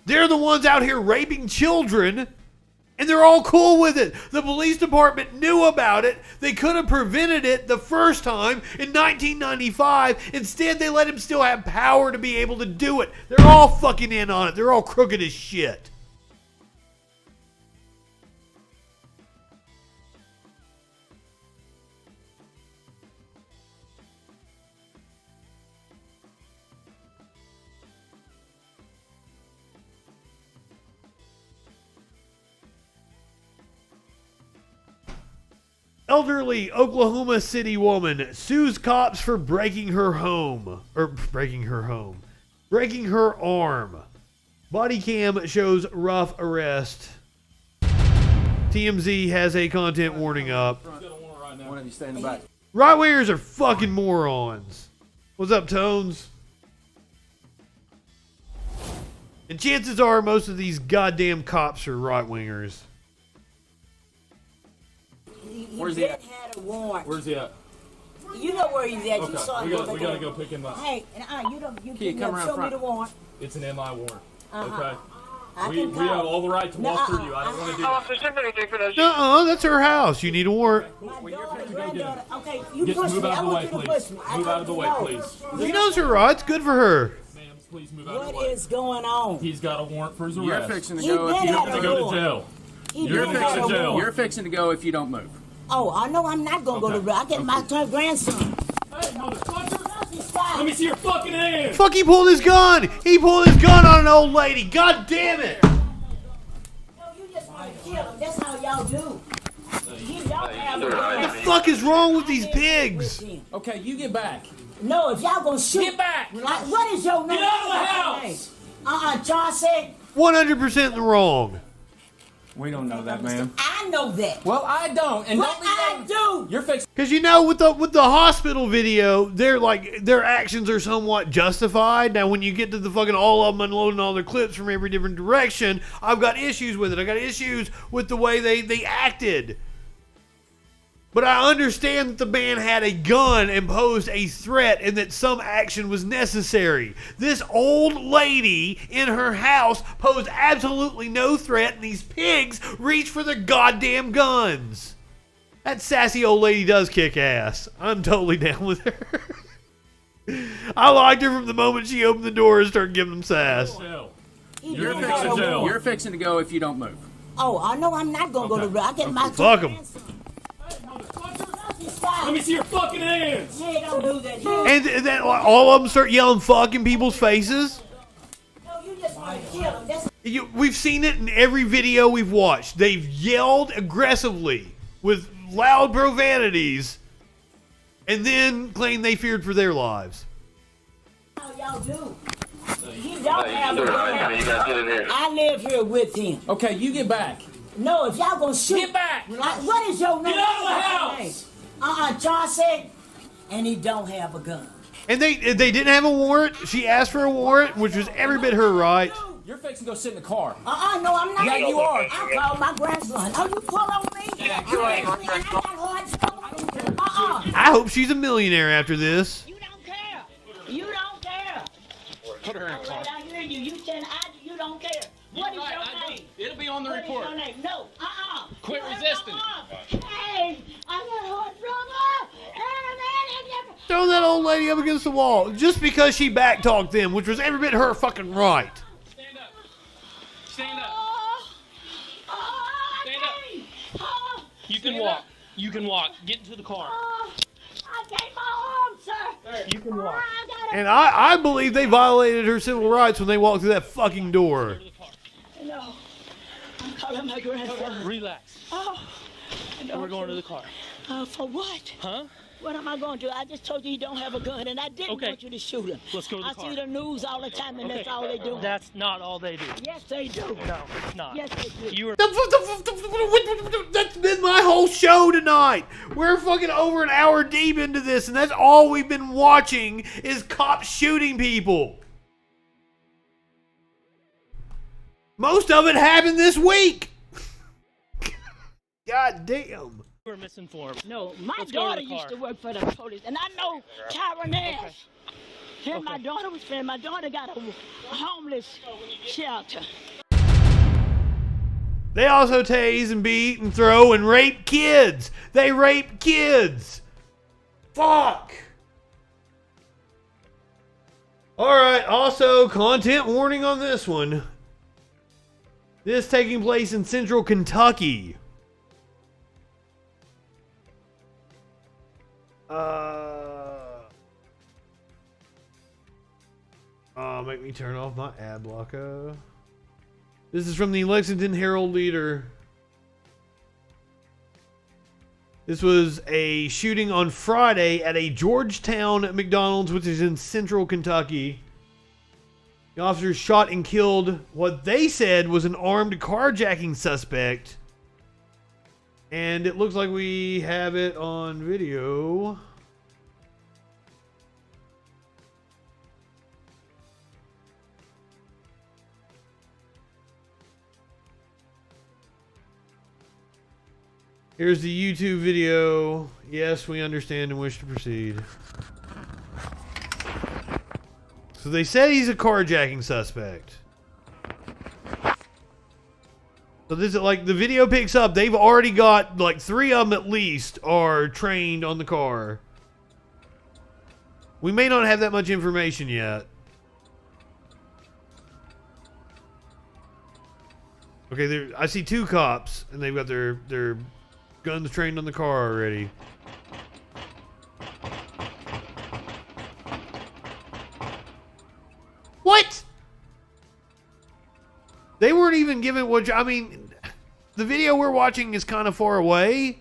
They're the ones out here raping children, and they're all cool with it. The police department knew about it. They could have prevented it the first time in 1995. Instead, they let him still have power to be able to do it. They're all fucking in on it. They're all crooked as shit. Elderly Oklahoma City woman sues cops for breaking her arm. Body cam shows rough arrest. TMZ has a content warning up. One of you stay in the back. Right wingers are fucking morons. What's up, Tones? And chances are most of these goddamn cops are right wingers. Where's he at? Had a warrant. Where's he at? You know where he's at. Okay. You saw we him. gotta go pick him up. Hey, you Kid, come around show front. me the warrant. It's an MI warrant. Uh-huh. Okay. We have all the right to walk through you. I don't want to do that. That's her house. You need a warrant. Okay, you Get, push move me. out I of the way, want you to please. push me. Move out of the way, please. She knows her rights. Good for her. Ma'am, please move out of the What way. is going on? He's got a warrant for his arrest. You're fixing to He go. did If you have don't a Go to warrant. jail. He You're did gonna have go a to jail. warrant. You're fixing to go if you don't move. Oh, I know I'm not going to go to jail. I get my grandson. Hey, motherfucker! Let me see your fucking hand! Fuck, he pulled his gun. He pulled his gun on an old lady. God damn it. No, you just want to kill him. That's how y'all do. Y'all have a What the fuck is wrong with these pigs? Okay, you get back. No, if y'all going to shoot. Get back! What is your name? Get out of the house! Charles said. 100% in the wrong. We don't know that, man. I know that. Well, I don't. And But I do. You're fixing. Because you know, with the hospital video, their actions are somewhat justified. Now, when you get to the fucking all of them unloading all their clips from every different direction, I've got issues with it. I got issues with the way they acted. But I understand that the man had a gun and posed a threat and that some action was necessary. This old lady in her house posed absolutely no threat, and these pigs reach for their goddamn guns. That sassy old lady does kick ass. I'm totally down with her. I liked her from the moment she opened the door and started giving them sass. You're fixing to go if you don't move. Oh, I know I'm not gonna go to. I get my. Fuck him. Let me see your fucking hands. Yeah, don't do that. And then all of them start yelling "fuck" in people's faces. No, you just want to kill him. That's We've seen it in every video we've watched. They've yelled aggressively with loud profanities and then claim they feared for their lives. how y'all do. He don't have a gun. I live here with him. Okay, you get back. No, if y'all gonna shoot. Get back. What is your name? Get out of the house. John said, and he don't have a gun. And they didn't have a warrant. She asked for a warrant, which was every bit her right. You're fixing to go sit in the car. No, I'm not. Yeah, you are. I called my grandson. Oh, you pull on me? Yeah, you ain't. I got hard stuff. I hope she's a millionaire after this. You don't care. You don't care. Put her in the car. I hear you. You said you don't care. What is your name? It'll be on the report. What is your name? No. Quit resisting. Hey, I got hard brother. Throw that old lady up against the wall just because she backtalked them, which was every bit her fucking right. Stand up. Stand up. Stand up. You can walk. You can walk. Get into the car. I gave my arm, sir. You can walk. And I believe they violated her civil rights when they walked through that fucking door. No. I'm calling my grandson. Relax. Oh. We're going to the car. For what? Huh? What am I going to do? I just told you he don't have a gun, and I didn't want you to shoot him. Let's go to the car. I see the news all the time, and that's all they do. That's not all they do. Yes, they do. No, it's not. Yes, they do. You were. That's been my whole show tonight. We're fucking over an hour deep into this, and that's all we've been watching is cops shooting people. Most of it happened this week. God damn. You were misinformed. No, my Let's go to daughter the car. used to work for the police, and I know Tyra Nash. Him, my daughter was friend. My daughter got a homeless shelter. They also tase and beat and throw and rape kids. They rape kids. Fuck. Alright, also content warning on this one. This taking place in central Kentucky. Make me turn off my ad blocker. This is from the Lexington Herald Leader. This was a shooting on Friday at a Georgetown McDonald's, which is in central Kentucky. The officers shot and killed what they said was an armed carjacking suspect. And it looks like we have it on video. Here's the YouTube video. Yes, we understand and wish to proceed. So they said he's a carjacking suspect. So this is like the video picks up. They've already got like 3 of them at least are trained on the car. We may not have that much information yet. Okay, I see 2 cops and they've got their guns trained on the car already. What? They weren't even given what... I mean, the video we're watching is kind of far away.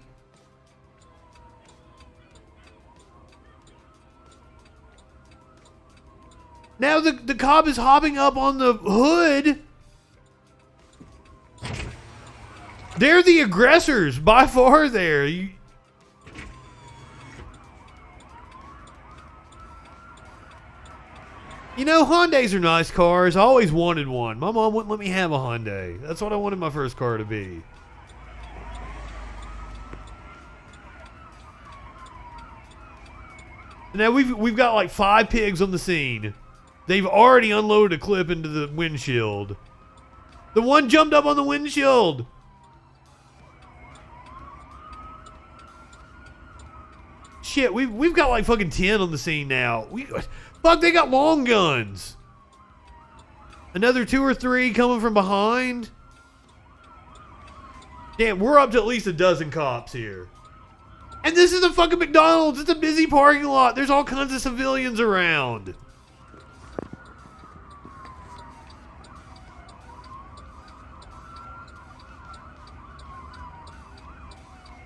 Now the cop is hopping up on the hood. They're the aggressors, by far there. You know, Hyundais are nice cars. I always wanted one. My mom wouldn't let me have a Hyundai. That's what I wanted my first car to be. Now we've got like 5 pigs on the scene. They've already unloaded a clip into the windshield. The one jumped up on the windshield. Shit, we've got like fucking 10 on the scene now. Fuck, they got long guns. Another 2 or 3 coming from behind. Damn, we're up to at least a dozen cops here. And this is a fucking McDonald's. It's a busy parking lot. There's all kinds of civilians around.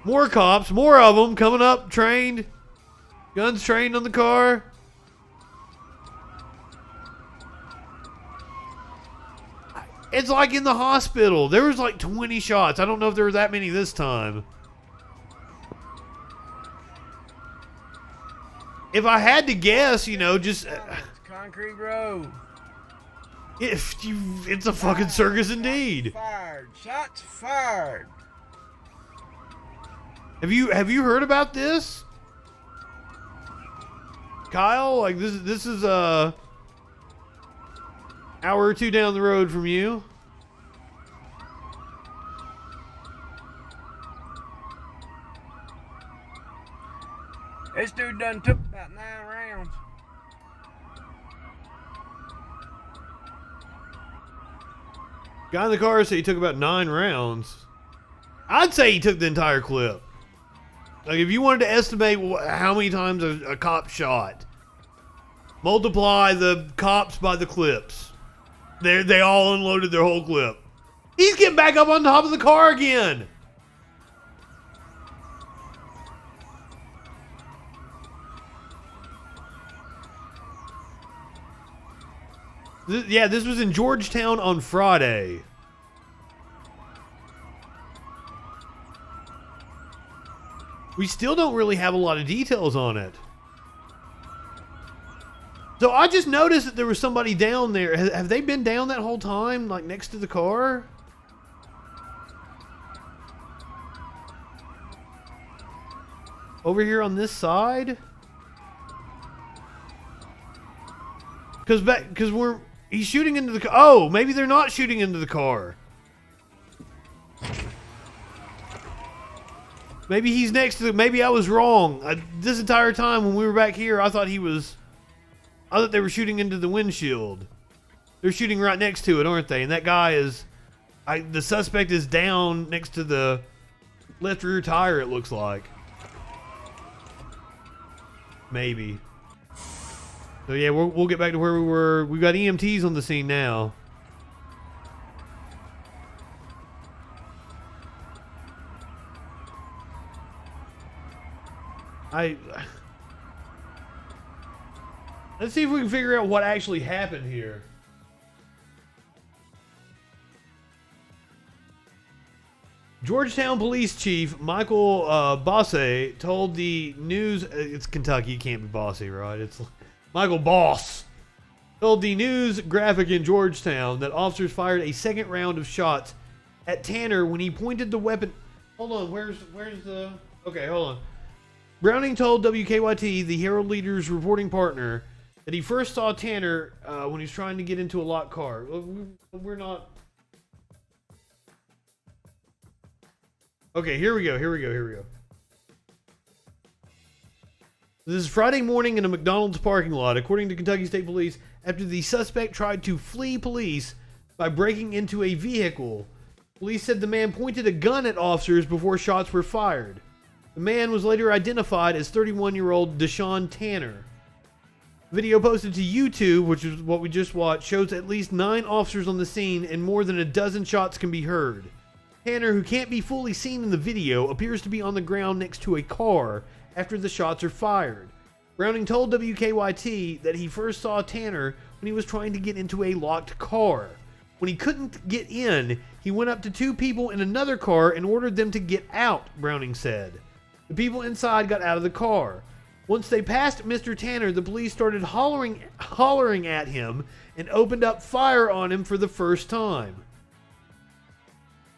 More cops, more of them coming up, trained. Guns trained on the car. It's like in the hospital. There was like 20 shots. I don't know if there were that many this time. If I had to guess, you know, just... Concrete road. It's a fucking circus indeed. Fired. Shots fired. Have you heard about this? Kyle, like this is a hour or 2 down the road from you. This dude done took about 9 rounds. Guy in the car said he took about 9 rounds. I'd say he took the entire clip. Like, if you wanted to estimate how many times a cop shot, multiply the cops by the clips. They all unloaded their whole clip. He's getting back up on top of the car again. This was in Georgetown on Friday. We still don't really have a lot of details on it. So I just noticed that there was somebody down there. Have they been down that whole time, like next to the car? Over here on this side? Because he's shooting into the car. Oh, maybe they're not shooting into the car. Maybe he's next to maybe I was wrong. This entire time when we were back here, I thought they were shooting into the windshield. They're shooting right next to it, aren't they? And that guy is, the suspect is down next to the left rear tire, it looks like. Maybe. So yeah, we'll get back to where we were. We've got EMTs on the scene now. Let's see if we can figure out what actually happened here. Georgetown Police Chief Michael Bosse told the news... It's Kentucky, it can't be Bosse, right? It's Michael Boss. Told the news graphic in Georgetown that officers fired a second round of shots at Tanner when he pointed the weapon... Hold on, where's the... Okay, hold on. Browning told WKYT, the Herald Leader's reporting partner, that he first saw Tanner when he was trying to get into a locked car. We're not... Okay, here we go. This is Friday morning in a McDonald's parking lot, according to Kentucky State Police, after the suspect tried to flee police by breaking into a vehicle. Police said the man pointed a gun at officers before shots were fired. The man was later identified as 31-year-old Deshaun Tanner. Video posted to YouTube, which is what we just watched, shows at least 9 officers on the scene and more than a dozen shots can be heard. Tanner, who can't be fully seen in the video, appears to be on the ground next to a car after the shots are fired. Browning told WKYT that he first saw Tanner when he was trying to get into a locked car. When he couldn't get in, he went up to 2 people in another car and ordered them to get out, Browning said. The people inside got out of the car. Once they passed Mr. Tanner, the police started hollering at him and opened up fire on him for the first time.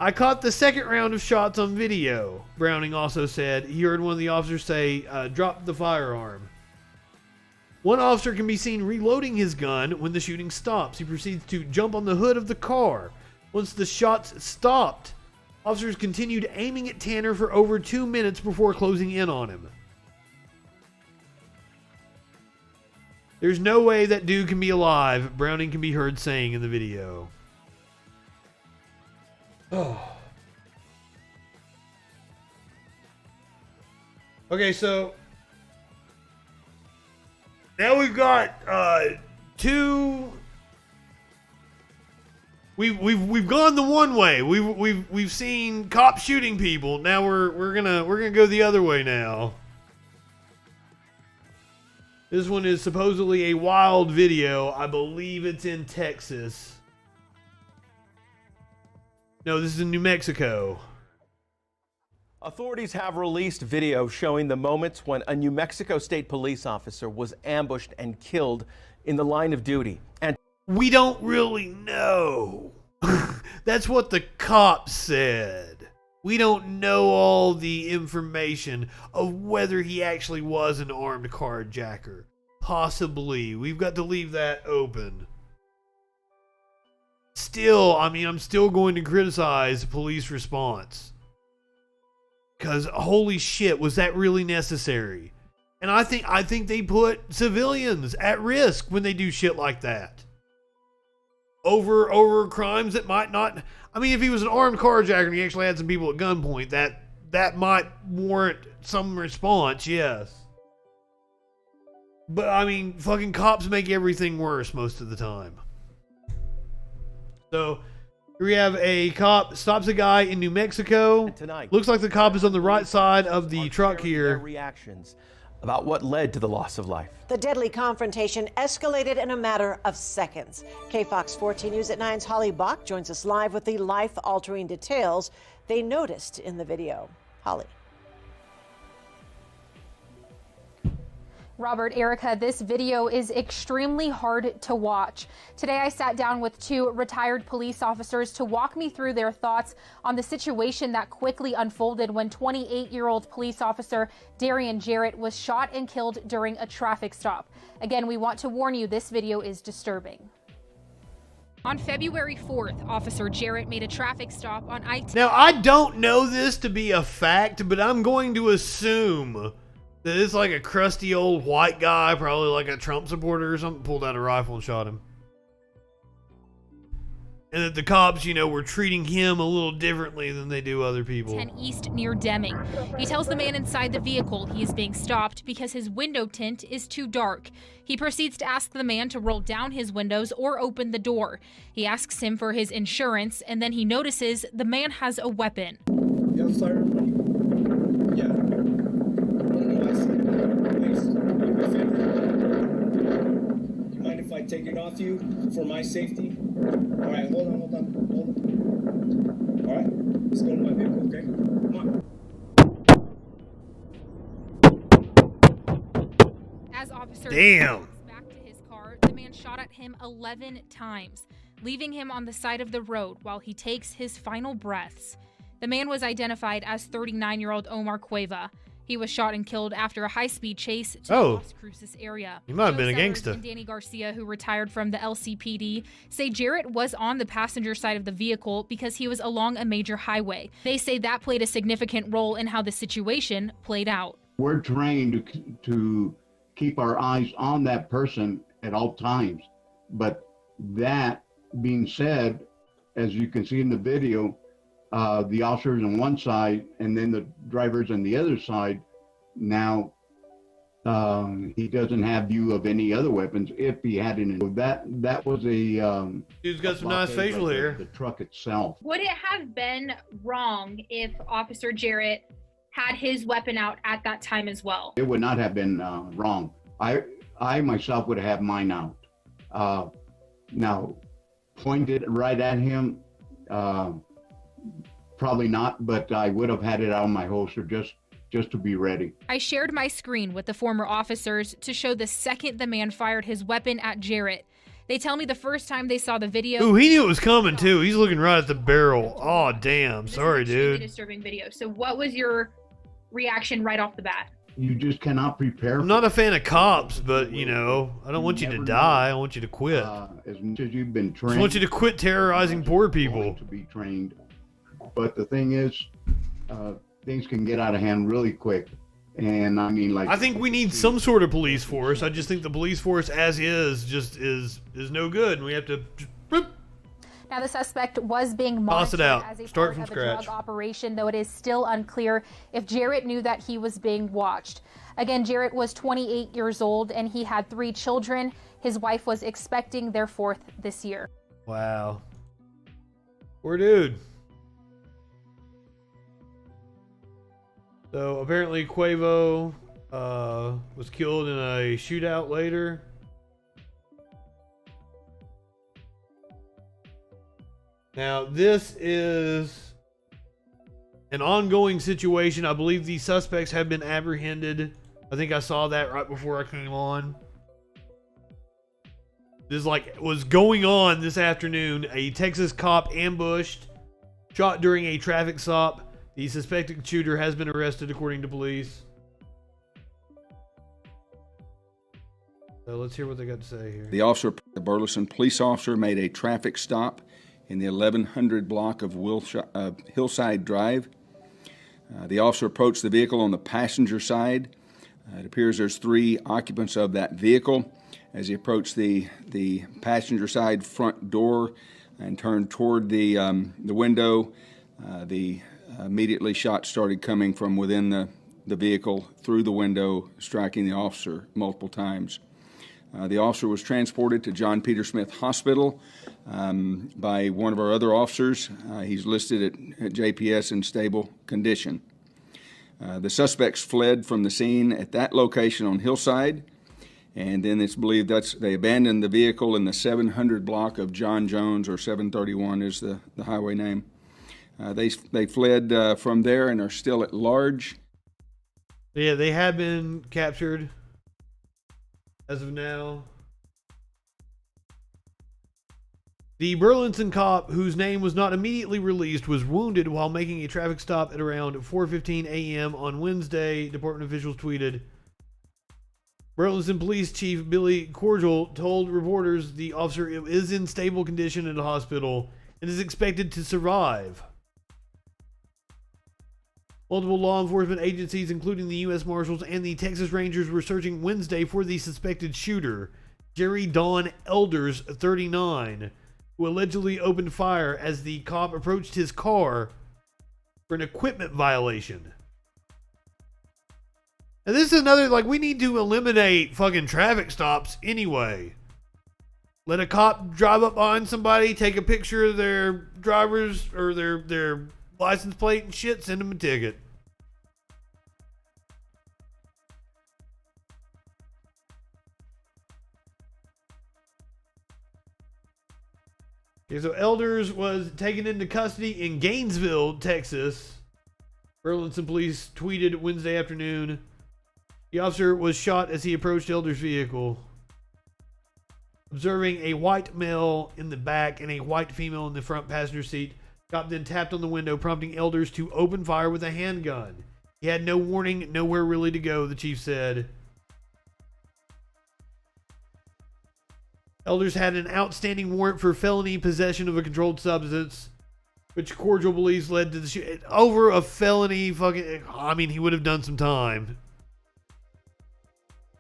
I caught the second round of shots on video, Browning also said. He heard one of the officers say, drop the firearm. One officer can be seen reloading his gun when the shooting stops. He proceeds to jump on the hood of the car. Once the shots stopped, officers continued aiming at Tanner for over 2 minutes before closing in on him. There's no way that dude can be alive, Browning can be heard saying in the video. Oh. Okay, so now we've got two. We've gone the one way. We've seen cops shooting people. Now we're gonna go the other way now. This one is supposedly a wild video. I believe it's in Texas. No, this is in New Mexico. Authorities have released video showing the moments when a New Mexico State police officer was ambushed and killed in the line of duty. And we don't really know. That's what the cops said. We don't know all the information of whether he actually was an armed carjacker. Possibly. We've got to leave that open. Still, I mean, I'm still going to criticize the police response. Because holy shit, was that really necessary? And I think they put civilians at risk when they do shit like that. Over crimes that might not. I mean, if he was an armed carjacker and he actually had some people at gunpoint, that might warrant some response, yes. But I mean, fucking cops make everything worse most of the time. So here we have a cop stops a guy in New Mexico. Tonight, looks like the cop is on the right side of the truck here. Reactions about what led to the loss of life. The deadly confrontation escalated in a matter of seconds. KFOX 14 News at 9's Holly Bach joins us live with the life-altering details they noticed in the video. Holly. Robert, Erica, this video is extremely hard to watch. Today I sat down with two retired police officers to walk me through their thoughts on the situation that quickly unfolded when 28-year-old police officer Darian Jarrett was shot and killed during a traffic stop. Again, we want to warn you, this video is disturbing. On February 4th, Officer Jarrett made a traffic stop on I-10. Now, I don't know this to be a fact, but I'm going to assume that it's like a crusty old white guy, probably like a Trump supporter or something, pulled out a rifle and shot him. And that the cops, you know, were treating him a little differently than they do other people. 10 East near Deming. He tells the man inside the vehicle he is being stopped because his window tint is too dark. He proceeds to ask the man to roll down his windows or open the door. He asks him for his insurance, and then he notices the man has a weapon. You have a firearm on you? Yeah. Do you mind if I take it off you for my safety? All right, hold on. All right, let's go to my vehicle, okay? Come on. As Officer Damn. back to his car, the man shot at him 11 times, leaving him on the side of the road while he takes his final breaths. The man was identified as 39-year-old Omar Cueva. He was shot and killed after a high-speed chase to the Las Cruces area. He might have been a Sellers gangster. and Danny Garcia, who retired from the LCPD, say Jarrett was on the passenger side of the vehicle because he was along a major highway. They say that played a significant role in how the situation played out. We're trained to keep our eyes on that person at all times. But that being said, as you can see in the video, the officers on one side and then the drivers on the other side, now he doesn't have view of any other weapons if he had any. That was a dude's got some nice facial hair. The truck itself. Would it have been wrong if Officer Jarrett had his weapon out at that time as well? It would not have been wrong. I myself would have mine out. Now, pointed right at him, probably not, but I would have had it out of my holster just to be ready. I shared my screen with the former officers to show the second the man fired his weapon at Jarrett. They tell me the first time they saw the video. Ooh, he knew it was coming too. He's looking right at the barrel. Oh, damn. Sorry, This is a dude. disturbing video. So what was your reaction right off the bat? you just cannot prepare. I'm not a fan of cops, but you know, I don't want you to die. I want you to quit. As much as you've been trained. I want you to quit terrorizing poor people. To be trained, but the thing is, things can get out of hand really quick. And I mean, like, I think we need some sort of police force. I just think the police force as is just is no good, and we have to. Now, the suspect was being Toss it monitored out. as a Start part from of a scratch. drug operation, though it is still unclear if Jarrett knew that he was being watched. Again, Jarrett was 28 years old, and he had 3 children. His wife was expecting their 4th this year. Wow. Poor dude. So apparently Quavo was killed in a shootout later. Now, this is an ongoing situation. I believe these suspects have been apprehended. I think I saw that right before I came on. This was going on this afternoon. A Texas cop ambushed, shot during a traffic stop. The suspected shooter has been arrested, according to police. So let's hear what they got to say here. The Burleson police officer made a traffic stop in the 1100 block of Hillside Drive. The officer approached the vehicle on the passenger side. It appears there's 3 occupants of that vehicle. As he approached the passenger side front door and turned toward the window, the immediately shots started coming from within the vehicle through the window, striking the officer multiple times. The officer was transported to John Peter Smith Hospital by one of our other officers. He's listed at JPS in stable condition. The suspects fled from the scene at that location on Hillside, and then it's believed they abandoned the vehicle in the 700 block of John Jones, or 731 is the highway name. They fled from there and are still at large. Yeah, they have been captured as of now. The Burlington cop, whose name was not immediately released, was wounded while making a traffic stop at around 4:15 a.m. on Wednesday, department officials tweeted. Burlington Police Chief Billy Cordial told reporters the officer is in stable condition in the hospital and is expected to survive. Multiple law enforcement agencies, including the U.S. Marshals and the Texas Rangers, were searching Wednesday for the suspected shooter, Jerry Don Elders, 39, who allegedly opened fire as the cop approached his car for an equipment violation. And this is another, we need to eliminate fucking traffic stops anyway. Let a cop drive up behind somebody, take a picture of their driver's or their license plate and shit, send them a ticket. Okay, so Elders was taken into custody in Gainesville, Texas. Burlington police tweeted Wednesday afternoon. The officer was shot as he approached Elders' vehicle. Observing a white male in the back and a white female in the front passenger seat, cop then tapped on the window, prompting Elders to open fire with a handgun. He had no warning, nowhere really to go, the chief said. Elders had an outstanding warrant for felony possession of a controlled substance, which Cordial believes led to the shoot. Over a felony fucking... I mean, he would have done some time.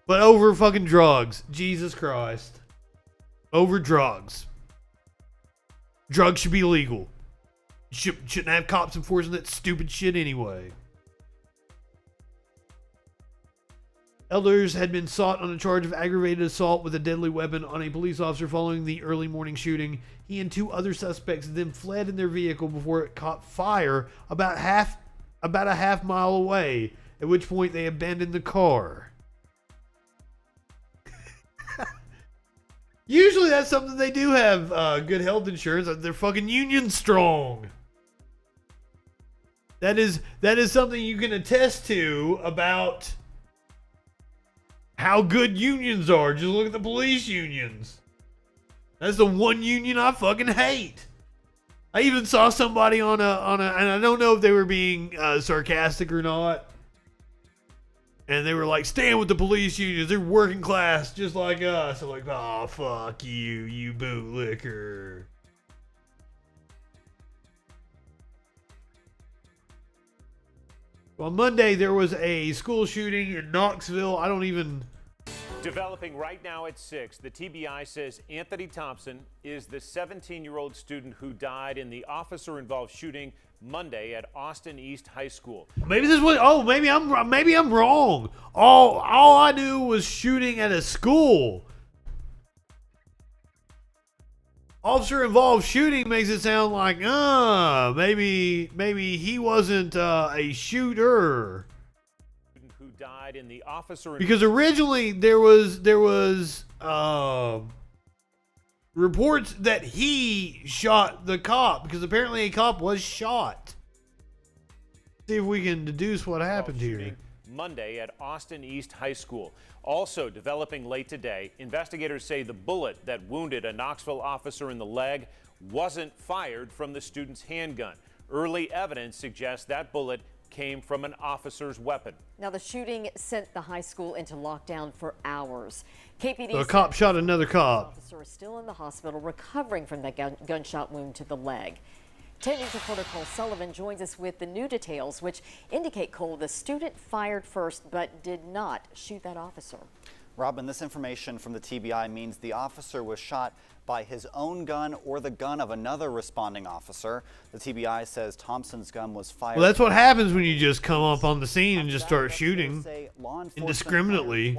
But over fucking drugs. Jesus Christ. Over drugs. Drugs should be illegal. Shouldn't have cops enforcing that stupid shit anyway. Elders had been sought on a charge of aggravated assault with a deadly weapon on a police officer following the early morning shooting. He and 2 other suspects then fled in their vehicle before it caught fire about a half mile away, at which point they abandoned the car. Usually that's something they do have good health insurance. They're fucking union strong. That is something you can attest to about how good unions are. Just look at the police unions. That's the one union I fucking hate. I even saw somebody on a, and I don't know if they were being sarcastic or not. And they were like, stand with the police unions. They're working class just like us. I'm like, oh, fuck you, you bootlicker. On Monday, there was a school shooting in Knoxville. I don't even... Developing right now at 6, the TBI says Anthony Thompson is the 17-year-old student who died in the officer-involved shooting Monday at Austin East High School. Maybe this was... Oh, maybe I'm wrong. All I knew was shooting at a school. Officer-involved shooting makes it sound like, maybe he wasn't a shooter. Who died in the officer... Because originally there was reports that he shot the cop, because apparently a cop was shot. See if we can deduce what happened here. Monday at Austin East High School. Also developing late today, investigators say the bullet that wounded a Knoxville officer in the leg wasn't fired from the student's handgun. Early evidence suggests that bullet came from an officer's weapon. Now, the shooting sent the high school into lockdown for hours. KPD So a cop shot another cop. The officer is still in the hospital recovering from that gunshot wound to the leg. 10 News reporter Cole Sullivan joins us with the new details, which indicate, Cole, the student fired first but did not shoot that officer. Robin, this information from the TBI means the officer was shot by his own gun or the gun of another responding officer. The TBI says Thompson's gun was fired. Well, that's what happens when you just come up on the scene and just start shooting indiscriminately.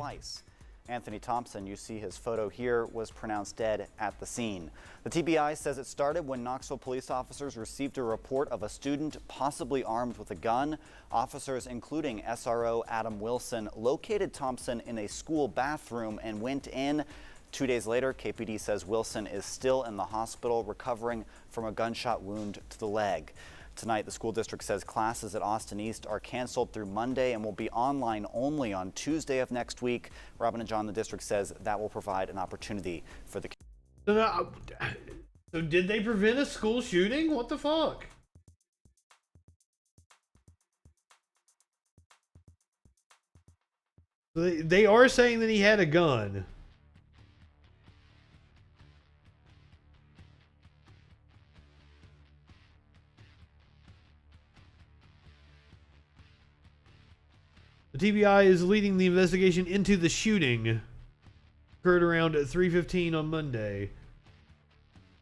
Anthony Thompson, you see his photo here, was pronounced dead at the scene. The TBI says it started when Knoxville police officers received a report of a student possibly armed with a gun. Officers, including SRO Adam Wilson, located Thompson in a school bathroom and went in. 2 days later, KPD says Wilson is still in the hospital recovering from a gunshot wound to the leg. Tonight, the school district says classes at Austin East are canceled through Monday and will be online only on Tuesday of next week. Robin and John, the district says that will provide an opportunity for the... So did they prevent a school shooting? What the fuck? They are saying that he had a gun. The TBI is leading the investigation into the shooting. Occurred around 3:15 on Monday.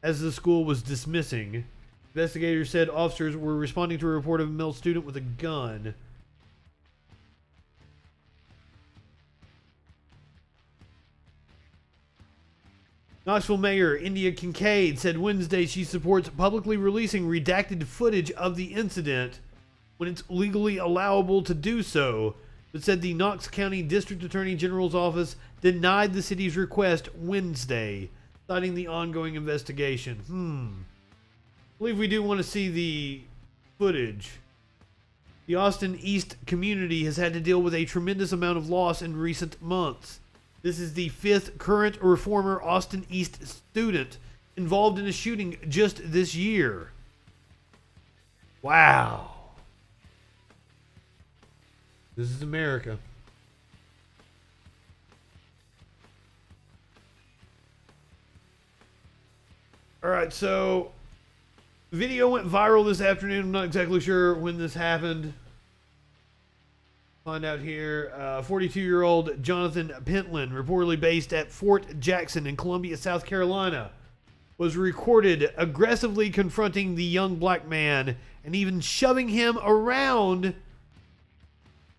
As the school was dismissing, investigators said officers were responding to a report of a male student with a gun. Knoxville Mayor India Kincaid said Wednesday she supports publicly releasing redacted footage of the incident when it's legally allowable to do so, but said the Knox County District Attorney General's office denied the city's request Wednesday, citing the ongoing investigation. I believe we do want to see the footage. The Austin East community has had to deal with a tremendous amount of loss in recent months. This is the 5th current or former Austin East student involved in a shooting just this year. Wow. This is America. All right, so video went viral this afternoon. I'm not exactly sure when this happened. Find out here. 42-year-old Jonathan Pentland, reportedly based at Fort Jackson in Columbia, South Carolina, was recorded aggressively confronting the young black man and even shoving him around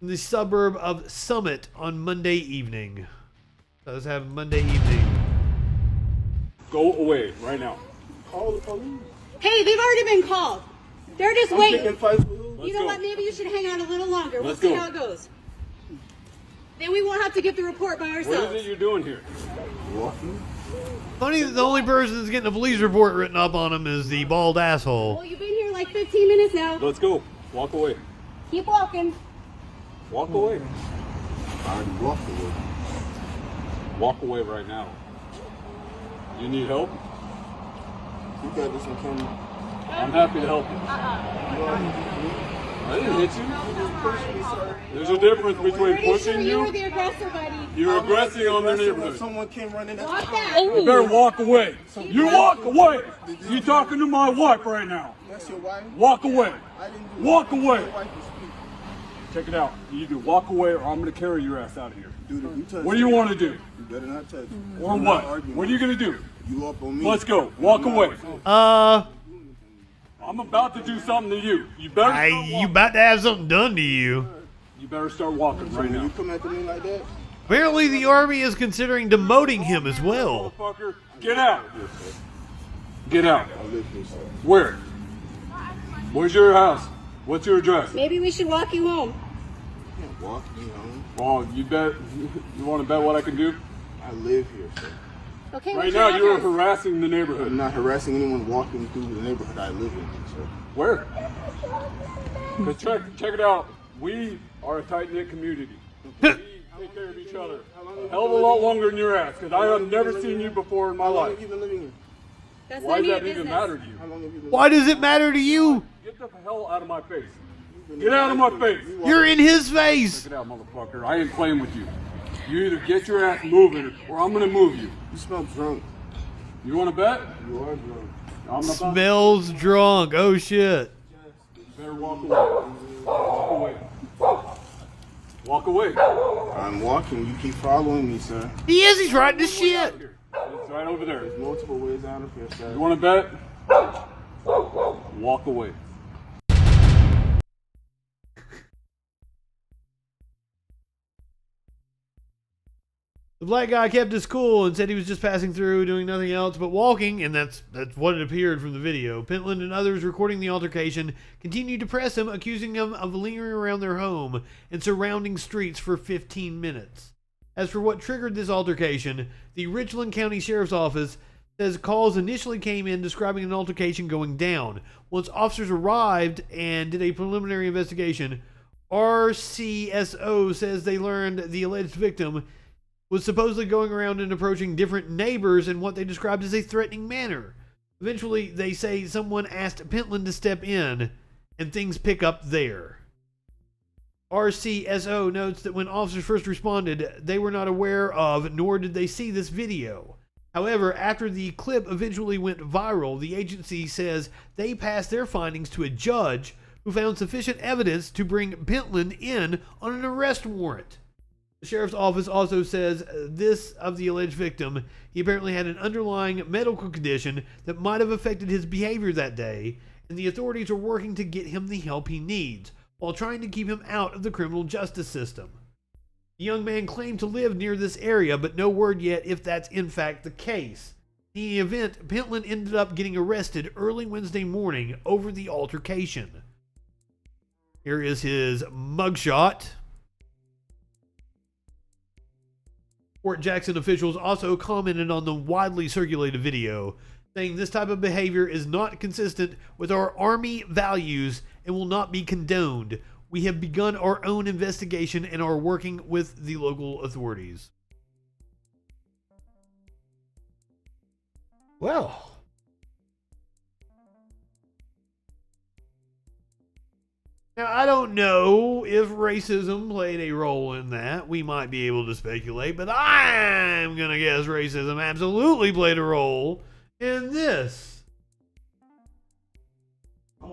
in the suburb of Summit on Monday evening. So let's have Monday evening. Go away right now. Call the police. Hey, they've already been called. They're just waiting. You know go. what? Maybe you should hang out a little longer. Let's We'll see go. how it goes. Then we won't have to get the report by ourselves. What is it you're doing here? Walking. Funny that the only person that's getting a police report written up on him is the bald asshole. Well, you've been here like 15 minutes now. Let's go. Walk away. Keep walking. Walk away. I already walked away. Walk away right now. You need help? You got this on camera. I'm happy to help you. I didn't hit you. There's a difference between pushing You were you. the aggressor, buddy. You're aggressing on their neighborhood. Someone came running at Walk the back. You better walk away. You walk away. You talking to my wife right now. That's your wife? Walk away. I didn't do Walk that. away. Your wife is speaking. Check it out. You either walk away or I'm going to carry your ass out of here. Dude, if you touch What do you me, want to do? You better not touch me. Or I'm what? not arguing What are you going to do? You up on me. Let's go. Walk away. I'm about to do something to you. You better start walking. You about to have something done to you. You better start walking right now. You come after me like that? Apparently, the army is considering demoting him as well. Motherfucker, get out. Get out. I live here, sir. Where? Where's your house? What's your address? Maybe we should walk you home. You can't walk me home. Oh, you bet. You want to bet what I can do? I live here, sir. Okay, Right what's now, your you're address? harassing the neighborhood. I'm not harassing anyone walking through the neighborhood I live in, sir. Where? 'Cause check it out. We are a tight-knit community. We take care of each other. A hell of a lot longer than your ass, because I have never seen you before in my How long life. have you been living here? That's Why none does of that your even business. matter to you? How long have you been Why does it matter to you? Get the hell out of my face. Get out of my face. You're in his face. Check it out, motherfucker. I ain't playing with you. You either get your ass moving or I'm going to move you. You smell drunk. You want to bet? You are drunk. I'm not. Smells drunk. Oh shit. You better walk away. Walk away. Walk away. I'm walking. You keep following me, sir. He is. He's riding this shit. It's right over there. There's multiple ways out of here, sir. You want to bet? Walk away. The black guy kept his cool and said he was just passing through, doing nothing else but walking, and that's what it appeared from the video. Pentland and others recording the altercation continued to press him, accusing him of lingering around their home and surrounding streets for 15 minutes. As for what triggered this altercation, the Richland County Sheriff's Office says calls initially came in describing an altercation going down. Once officers arrived and did a preliminary investigation, RCSO says they learned the alleged victim was supposedly going around and approaching different neighbors in what they described as a threatening manner. Eventually, they say someone asked Pentland to step in, and things pick up there. RCSO notes that when officers first responded, they were not aware of, nor did they see this video. However, after the clip eventually went viral, the agency says they passed their findings to a judge who found sufficient evidence to bring Pentland in on an arrest warrant. The sheriff's office also says this of the alleged victim. He apparently had an underlying medical condition that might have affected his behavior that day, and the authorities are working to get him the help he needs, while trying to keep him out of the criminal justice system. The young man claimed to live near this area, but no word yet if that's in fact the case. In the event, Pentland ended up getting arrested early Wednesday morning over the altercation. Here is his mugshot. Fort Jackson officials also commented on the widely circulated video, saying this type of behavior is not consistent with our Army values and will not be condoned. We have begun our own investigation and are working with the local authorities. Well, now, I don't know if racism played a role in that. We might be able to speculate, but I'm going to guess racism absolutely played a role in this.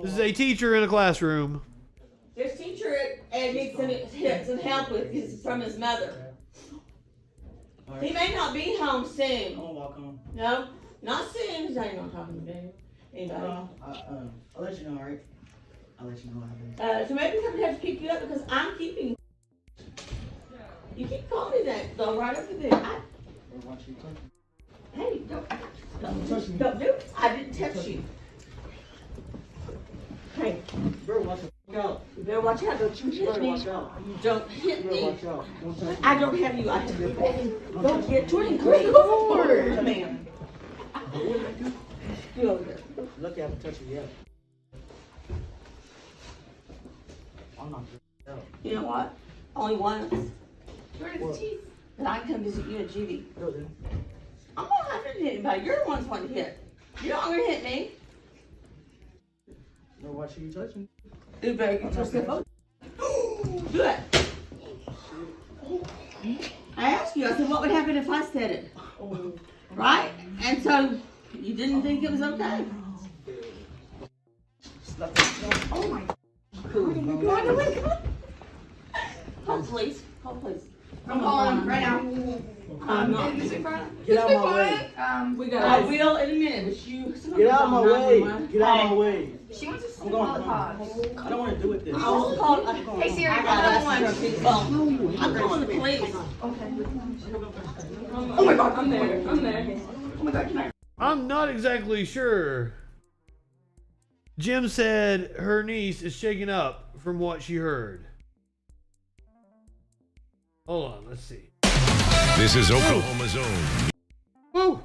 This is a teacher in a classroom. This teacher needs some help with from his mother. He may not be home soon. I'm gonna walk home. No, not soon. He's not even talking to me. Anybody? I'll let you know, alright? I'll let you know how it is. So maybe somebody has to pick you up because I'm keeping. You keep calling me that though, right over there. Hey, don't touch me. Don't do it. I didn't touch you. Hey, You better watch out. you better watch out. Don't you hit me. Watch out. You don't hit You me. better watch out. Don't touch me. I don't have you. I have you. Don't get 23 forward, man. You over there. Lucky I haven't touched you yet. I'm not out. You know what? Only once. Where What? the chief? And I come visit you at Judy. Go then. I'm not having to hit anybody. You're the ones wanting to hit. You're not gonna hit me. No, watch who you touching. You better get yourself up. Do it. I asked you, I said, what would happen if I said it? Right? And so you didn't think it was okay? Oh my God. Call police. Call police. I'm calling them right now. Get out of my way. I will in a minute, but you. Get out of my way. Get out of my way. She wants to I'm going. I don't want to do it this. I will call. Hey Siri, I'm calling the police. Okay. Oh my God, I'm there. I'm there. Oh my God, can I? I'm not exactly sure. Jim said her niece is shaken up from what she heard. Hold on, let's see. This is Oklahoma's own. Woo!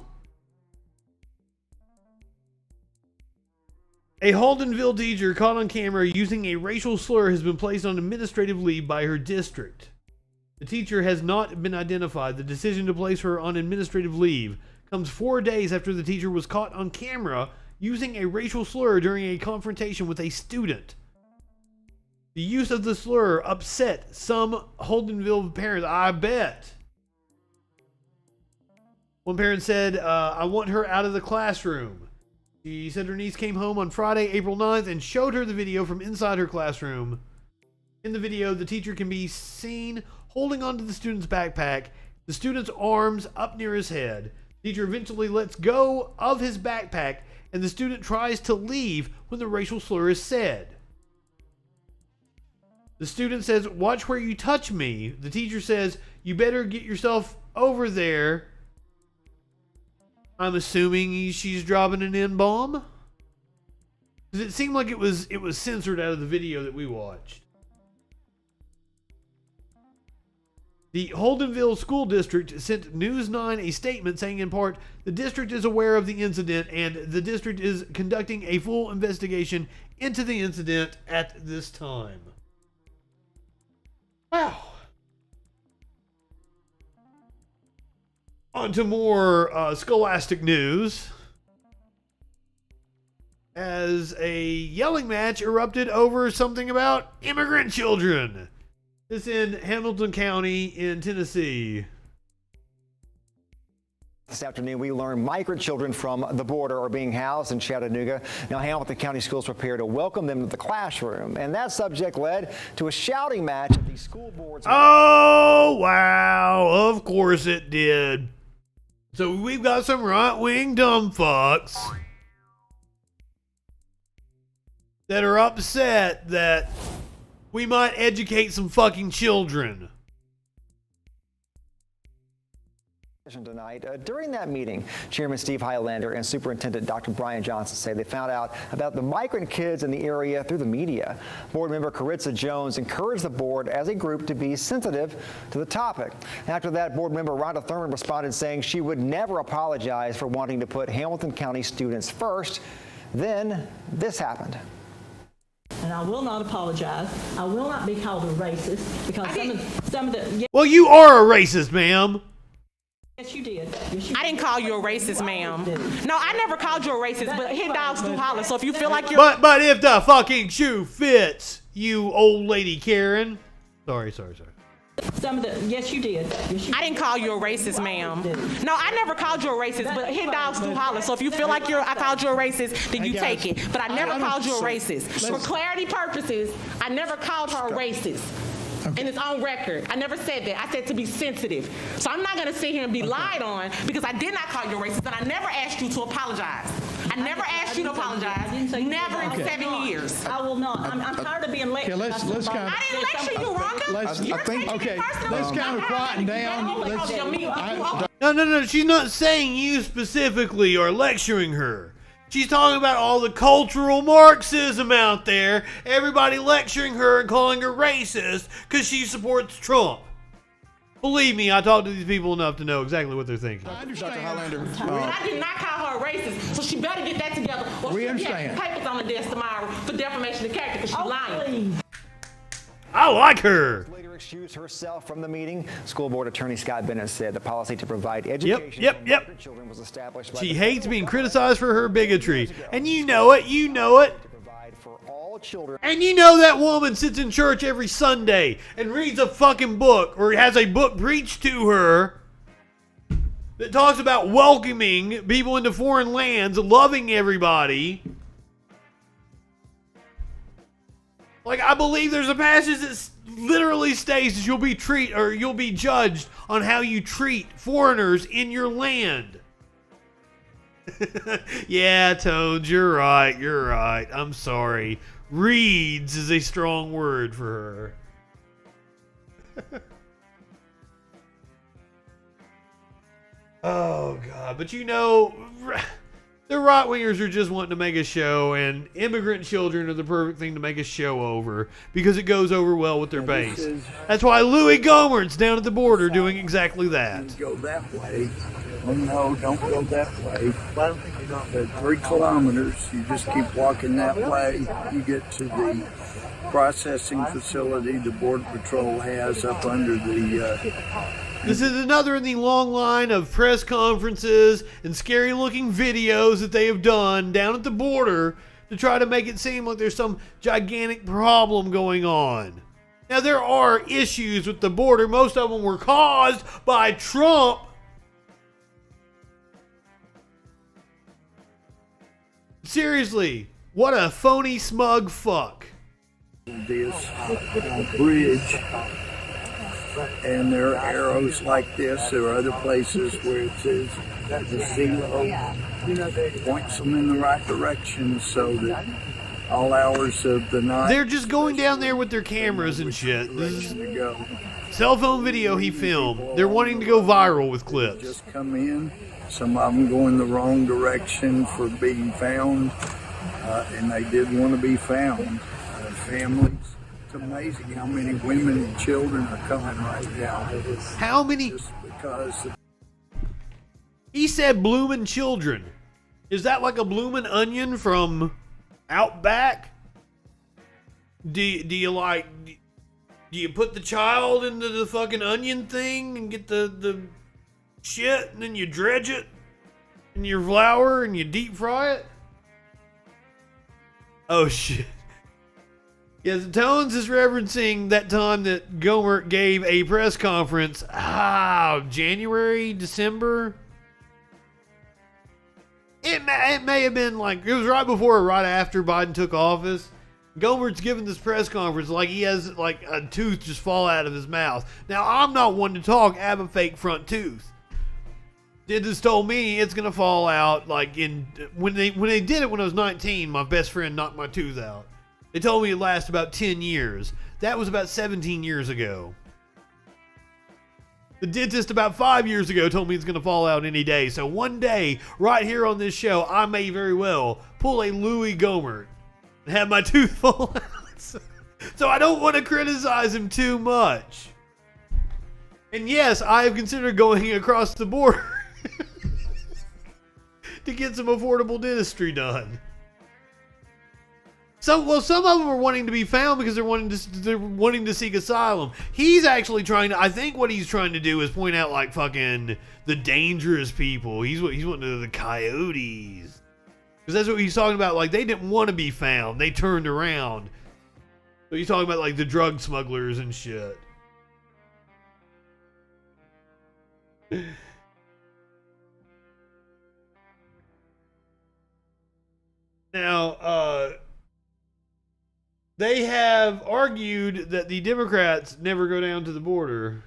A Haldenville teacher caught on camera using a racial slur has been placed on administrative leave by her district. The teacher has not been identified. The decision to place her on administrative leave comes 4 days after the teacher was caught on camera using a racial slur during a confrontation with a student. The use of the slur upset some Haldenville parents, I bet. One parent said, I want her out of the classroom. She said her niece came home on Friday, April 9th, and showed her the video from inside her classroom. In the video, the teacher can be seen holding onto the student's backpack, the student's arms up near his head. The teacher eventually lets go of his backpack, and the student tries to leave when the racial slur is said. The student says, watch where you touch me. The teacher says, you better get yourself over there. I'm assuming she's dropping an N-bomb. Because it seemed like it was censored out of the video that we watched. The Haldenville School District sent News 9 a statement saying in part, the district is aware of the incident and the district is conducting a full investigation into the incident at this time. Wow. On to more scholastic news. As a yelling match erupted over something about immigrant children. This in Hamilton County in Tennessee. This afternoon, we learned migrant children from the border are being housed in Chattanooga. Now, Hamilton County schools prepare to welcome them to the classroom. And that subject led to a shouting match at the school boards. Oh, wow. Of course it did. So we've got some right-wing dumb fucks that are upset that we might educate some fucking children. Tonight. During that meeting, Chairman Steve Highlander and Superintendent Dr. Brian Johnson say they found out about the migrant kids in the area through the media. Board member Caritza Jones encouraged the board as a group to be sensitive to the topic. After that, board member Rhonda Thurman responded saying she would never apologize for wanting to put Hamilton County students first. Then this happened. And I will not apologize. I will not be called a racist because some of the. Well, you are a racist, ma'am. Yes, you did. I didn't call you a racist, ma'am. No, I never called you a racist, but hit dogs do holler. So if you feel like you're... But if the fucking shoe fits, you old lady Karen. Sorry. Some of the... Yes, you did. I didn't call you a racist, ma'am. No, I never called you a racist, but hit dogs do holler. So if you feel like I called you a racist, then you take it. But I never called you a racist. For clarity purposes, I never called her a racist. Okay. And it's on record. I never said that. I said to be sensitive. So I'm not going to sit here and be lied on because I did not call you a racist, and I never asked you to apologize. I never asked you to apologize. Never in 7 years. I will not. I'm tired of being lectured. Okay, let's kind of. I didn't lecture you, Rhonda. Let's kind of quieten down. No. She's not saying you specifically or lecturing her. She's talking about all the cultural Marxism out there, everybody lecturing her and calling her racist because she supports Trump. Believe me, I talked to these people enough to know exactly what they're thinking. I understand. Dr. Highlander. I did not call her a racist, so she better get that together. Or we understand. Papers on the desk tomorrow for defamation of character because she's lying. Please. I like her. Later excused herself from the meeting. School board attorney Scott Bennett said the policy to provide education Yep. children was established by she hates being criticized for her bigotry. And you know it. to provide for all children. And you know that woman sits in church every Sunday and reads a fucking book, or has a book preached to her that talks about welcoming people into foreign lands, loving everybody. Like, I believe there's a passage that literally states that you'll be judged on how you treat foreigners in your land. Yeah, Toads, you're right. I'm sorry. Reads is a strong word for her. Oh, God. But you know, the right-wingers are just wanting to make a show, and immigrant children are the perfect thing to make a show over because it goes over well with their base. That's why Louis Gohmert's down at the border doing exactly that. Go that way. Oh, no, don't go that way. 3 kilometers. You just keep walking that way. You get to the processing facility the Border Patrol has up under the... This is another in the long line of press conferences and scary-looking videos that they have done down at the border to try to make it seem like there's some gigantic problem going on. Now, there are issues with the border. Most of them were caused by Trump. Seriously, what a phony, smug fuck. This bridge, and there are arrows like this. There are other places where it says the zero points them in the right direction so that all hours of the night. They're just going down there with their cameras and shit. This is cell phone video he filmed. They're wanting to go viral with clips. Just come in. Some of them going the wrong direction for being found, and they did want to be found. Families. It's amazing how many women and children are coming right now. How many? Just because. He said bloomin' children. Is that like a bloomin' onion from Outback? Do you put the child into the fucking onion thing and get the shit, and then you dredge it in your flour and you deep fry it? Oh shit. Yes, Tones is referencing that time that Gohmert gave a press conference. January, December. It may have been like, it was right before or right after Biden took office. Gohmert's giving this press conference like he has like a tooth just fall out of his mouth. Now, I'm not one to talk. I have a fake front tooth. Dentist told me it's gonna fall out like when they did it when I was 19. My best friend knocked my tooth out. They told me it lasts about 10 years. That was about 17 years ago. The dentist about 5 years ago told me it's going to fall out any day. So one day, right here on this show, I may very well pull a Louis Gohmert and have my tooth fall out. So I don't want to criticize him too much. And yes, I have considered going across the border to get some affordable dentistry done. Some of them are wanting to be found because they're wanting to seek asylum. He's actually trying to. I think what he's trying to do is point out like fucking the dangerous people. He's wanting to the coyotes, because that's what he's talking about. Like they didn't want to be found, they turned around. So he's talking about like the drug smugglers and shit. Now, they have argued that the Democrats never go down to the border.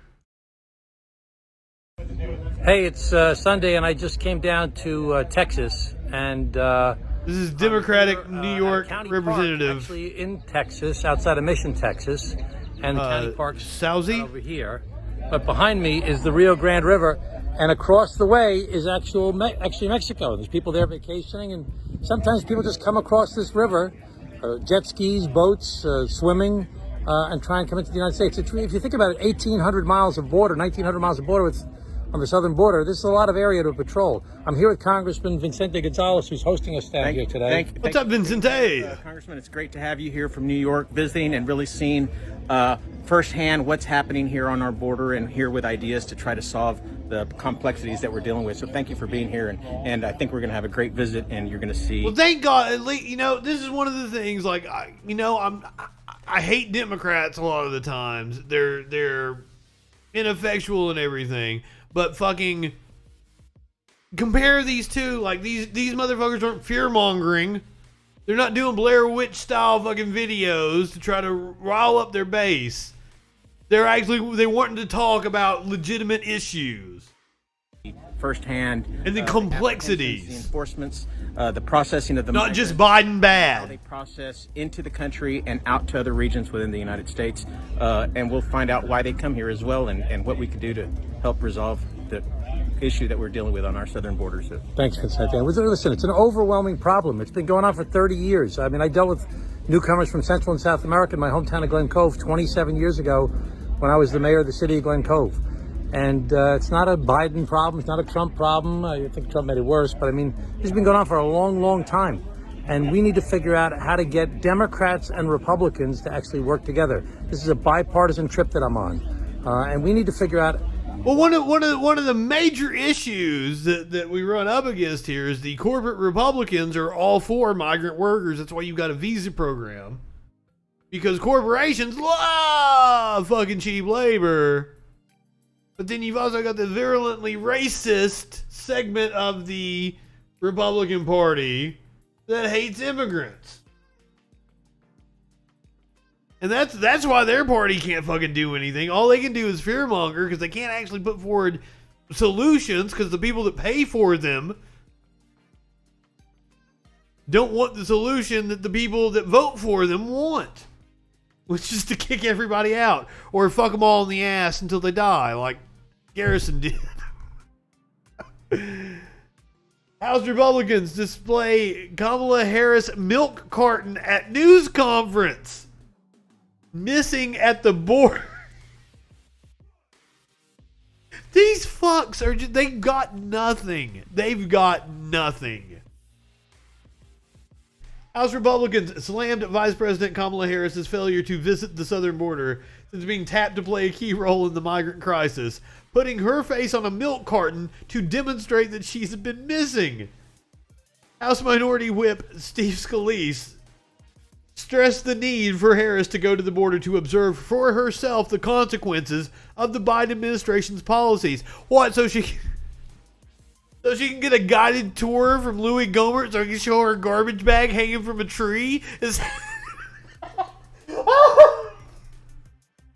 Hey, it's Sunday, and I just came down to Texas, and this is Democratic New York representative, actually in Texas, outside of Mission, Texas, and the county park over here. But behind me is the Rio Grande River, and across the way is actually Mexico. There's people there vacationing, and sometimes people just come across this river. Jet skis, boats, swimming, and try and come into the United States. If you think about it, 1,800 miles of border, 1,900 miles of border with on the southern border, this is a lot of area to patrol. I'm here with Congressman Vicente Gonzalez, who's hosting us down here today. you. What's up, Vicente? Congressman, it's great to have you here from New York visiting and really seeing firsthand what's happening here on our border and here with ideas to try to solve the complexities that we're dealing with. So thank you for being here, and I think we're going to have a great visit, and you're going to see. Well, thank God. At least, this is one of the things. Like, I hate Democrats a lot of the times. They're ineffectual and everything, but fucking compare these two. Like, these motherfuckers aren't fear mongering. They're not doing Blair Witch style fucking videos to try to rile up their base. They're wanting to talk about legitimate issues. Firsthand. And the complexities. The enforcements, the processing of the Not just Biden bad. How they process into the country and out to other regions within the United States. And we'll find out why they come here as well and what we can do to help resolve the issue that we're dealing with on our southern borders. Thanks, Vicente. Listen, it's an overwhelming problem. It's been going on for 30 years. I mean, I dealt with newcomers from Central and South America in my hometown of Glen Cove 27 years ago when I was the mayor of the city of Glen Cove. And it's not a Biden problem. It's not a Trump problem. I think Trump made it worse. But, I mean, this has been going on for a long, long time. And we need to figure out how to get Democrats and Republicans to actually work together. This is a bipartisan trip that I'm on. And we need to figure out. Well, one of the major issues that we run up against here is the corporate Republicans are all for migrant workers. That's why you've got a visa program. Because corporations love fucking cheap labor. But then you've also got the virulently racist segment of the Republican Party that hates immigrants. And that's why their party can't fucking do anything. All they can do is fearmonger because they can't actually put forward solutions because the people that pay for them don't want the solution that the people that vote for them want. Which is to kick everybody out or fuck them all in the ass until they die like Garrison did. House Republicans display Kamala Harris milk carton at news conference. Missing at the border. These fucks are just, they've got nothing. They've got nothing. House Republicans slammed Vice President Kamala Harris's failure to visit the southern border since being tapped to play a key role in the migrant crisis, putting her face on a milk carton to demonstrate that she's been missing. House Minority Whip Steve Scalise stressed the need for Harris to go to the border to observe for herself the consequences of the Biden administration's policies. What? So she can get a guided tour from Louis Gohmert so I can show her a garbage bag hanging from a tree? These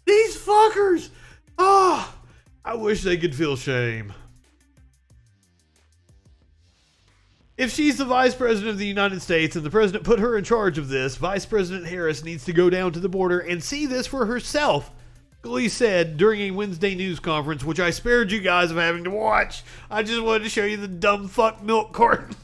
fuckers! Oh, I wish they could feel shame. If she's the Vice President of the United States and the President put her in charge of this, Vice President Harris needs to go down to the border and see this for herself, Scalise said during a Wednesday news conference, which I spared you guys of having to watch. I just wanted to show you the dumb fuck milk carton.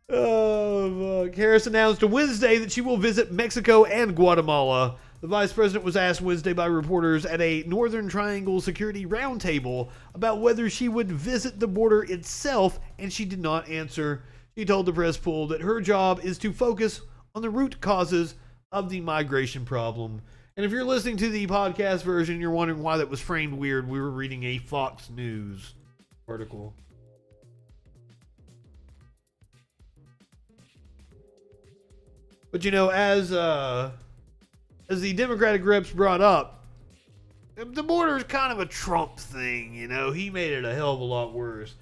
Oh, fuck. Harris announced on Wednesday that she will visit Mexico and Guatemala. The vice president was asked Wednesday by reporters at a Northern Triangle security roundtable about whether she would visit the border itself, and she did not answer. She told the press pool that her job is to focus on the root causes of the migration problem. And if you're listening to the podcast version, you're wondering why that was framed weird, we were reading a Fox News article. But you know, as the Democratic reps brought up, the border is kind of a Trump thing, you know. He made it a hell of a lot worse.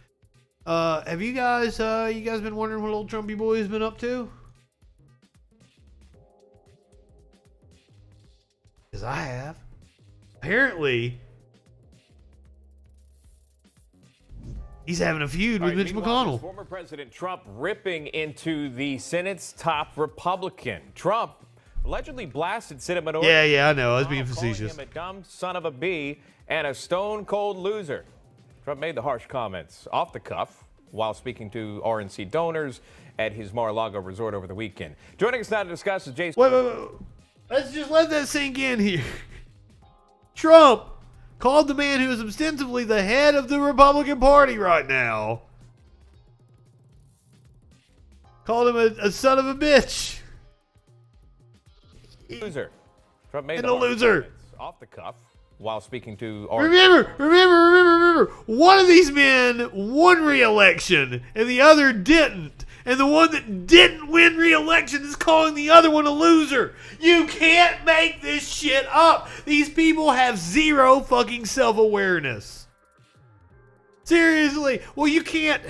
Have you guys been wondering what old Trumpy boy has been up to? Because I have. Apparently, he's having a feud with Mitch McConnell. Former President Trump ripping into the Senate's top Republican. Trump allegedly blasted Senate Minority. Yeah, I know. I was being facetious. Calling him a dumb son of a bee and a stone-cold loser. Trump made the harsh comments off the cuff while speaking to RNC donors at his Mar-a-Lago resort over the weekend. Joining us now to discuss is Jason. Wait. Let's just let that sink in here. Trump called the man who is ostensibly the head of the Republican Party right now, called him a son of a bitch. Loser. Trump made And a loser. Off the cuff while speaking to... Remember, one of these men won re-election and the other didn't. And the one that didn't win re-election is calling the other one a loser. You can't make this shit up. These people have zero fucking self-awareness. Seriously. Well, you can't...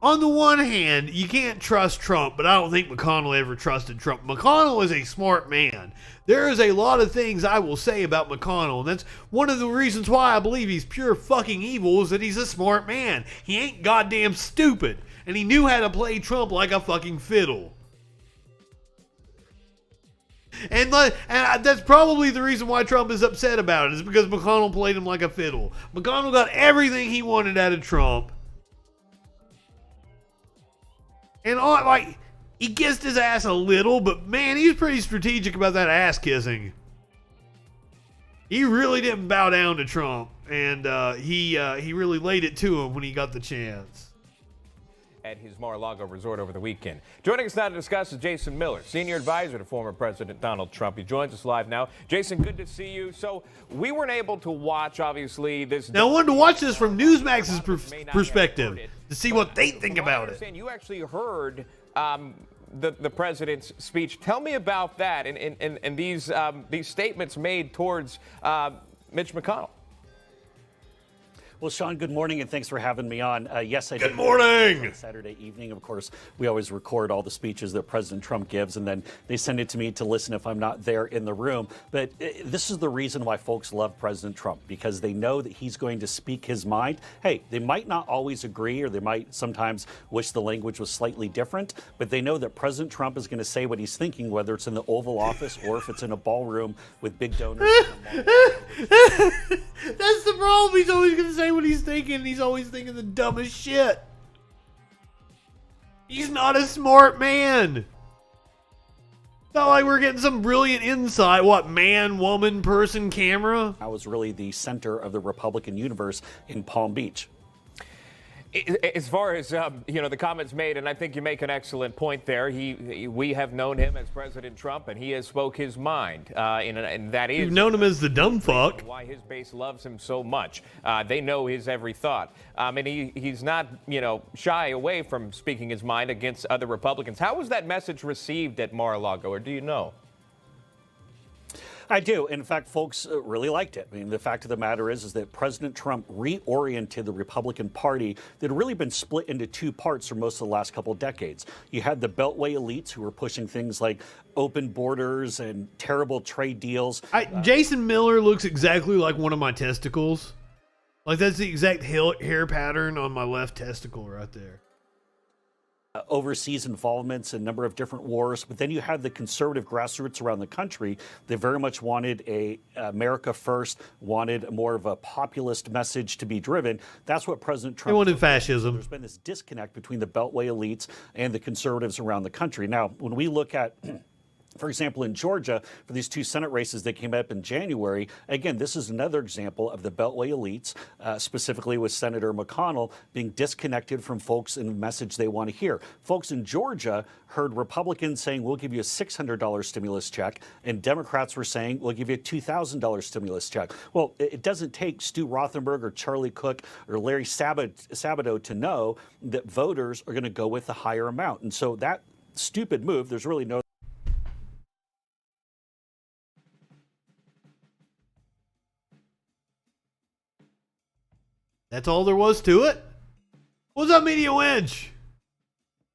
On the one hand, you can't trust Trump, but I don't think McConnell ever trusted Trump. McConnell is a smart man. There is a lot of things I will say about McConnell, and that's one of the reasons why I believe he's pure fucking evil, is that he's a smart man. He ain't goddamn stupid, and he knew how to play Trump like a fucking fiddle. And that's probably the reason why Trump is upset about it, is because McConnell played him like a fiddle. McConnell got everything he wanted out of Trump. And he kissed his ass a little, but man, he was pretty strategic about that ass kissing. He really didn't bow down to Trump, and he really laid it to him when he got the chance. At his Mar-a-Lago resort over the weekend. Joining us now to discuss is Jason Miller, senior advisor to former President Donald Trump. He joins us live now. Jason, good to see you. So we weren't able to watch, obviously, this. Now, I wanted to watch this from Newsmax's perspective to see what they think about it. You actually heard the president's speech. Tell me about that and these statements made towards Mitch McConnell. Well, Sean, good morning, and thanks for having me on. Yes, I did. Good morning. On Saturday evening, of course, we always record all the speeches that President Trump gives, and then they send it to me to listen if I'm not there in the room. But this is the reason why folks love President Trump, because they know that he's going to speak his mind. Hey, they might not always agree, or they might sometimes wish the language was slightly different, but they know that President Trump is going to say what he's thinking, whether it's in the Oval Office or if it's in a ballroom with big donors. That's the problem. He's always going to say what he's thinking, and he's always thinking the dumbest shit. He's not a smart man. It's not like we're getting some brilliant insight. What, man, woman, person, camera? I was really the center of the Republican universe in Palm Beach. As far as the comments made, and I think you make an excellent point there. We have known him as President Trump, and he has spoke his mind, and that is. You've known him as the dumb fuck. Why his base loves him so much. They know his every thought, and he's not shy away from speaking his mind against other Republicans. How was that message received at Mar-a-Lago, or do you know? I do. In fact, folks really liked it. I mean, the fact of the matter is that President Trump reoriented the Republican Party that had really been split into two parts for most of the last couple of decades. You had the Beltway elites who were pushing things like open borders and terrible trade deals. Jason Miller looks exactly like one of my testicles. Like, that's the exact hair pattern on my left testicle right there. Overseas involvements in a number of different wars, but then you had the conservative grassroots around the country. They very much wanted America first, wanted more of a populist message to be driven. That's what President Trump. They wanted fascism. There's been this disconnect between the Beltway elites and the conservatives around the country. Now, when we look at for example, in Georgia, for these two Senate races that came up in January, again, this is another example of the Beltway elites, specifically with Senator McConnell, being disconnected from folks in the message they want to hear. Folks in Georgia heard Republicans saying, we'll give you a $600 stimulus check, and Democrats were saying, we'll give you a $2,000 stimulus check. Well, it doesn't take Stu Rothenberg or Charlie Cook or Larry Sabato to know that voters are going to go with the higher amount. And so that stupid move, there's really no... That's all there was to it? What's up, Media Winch?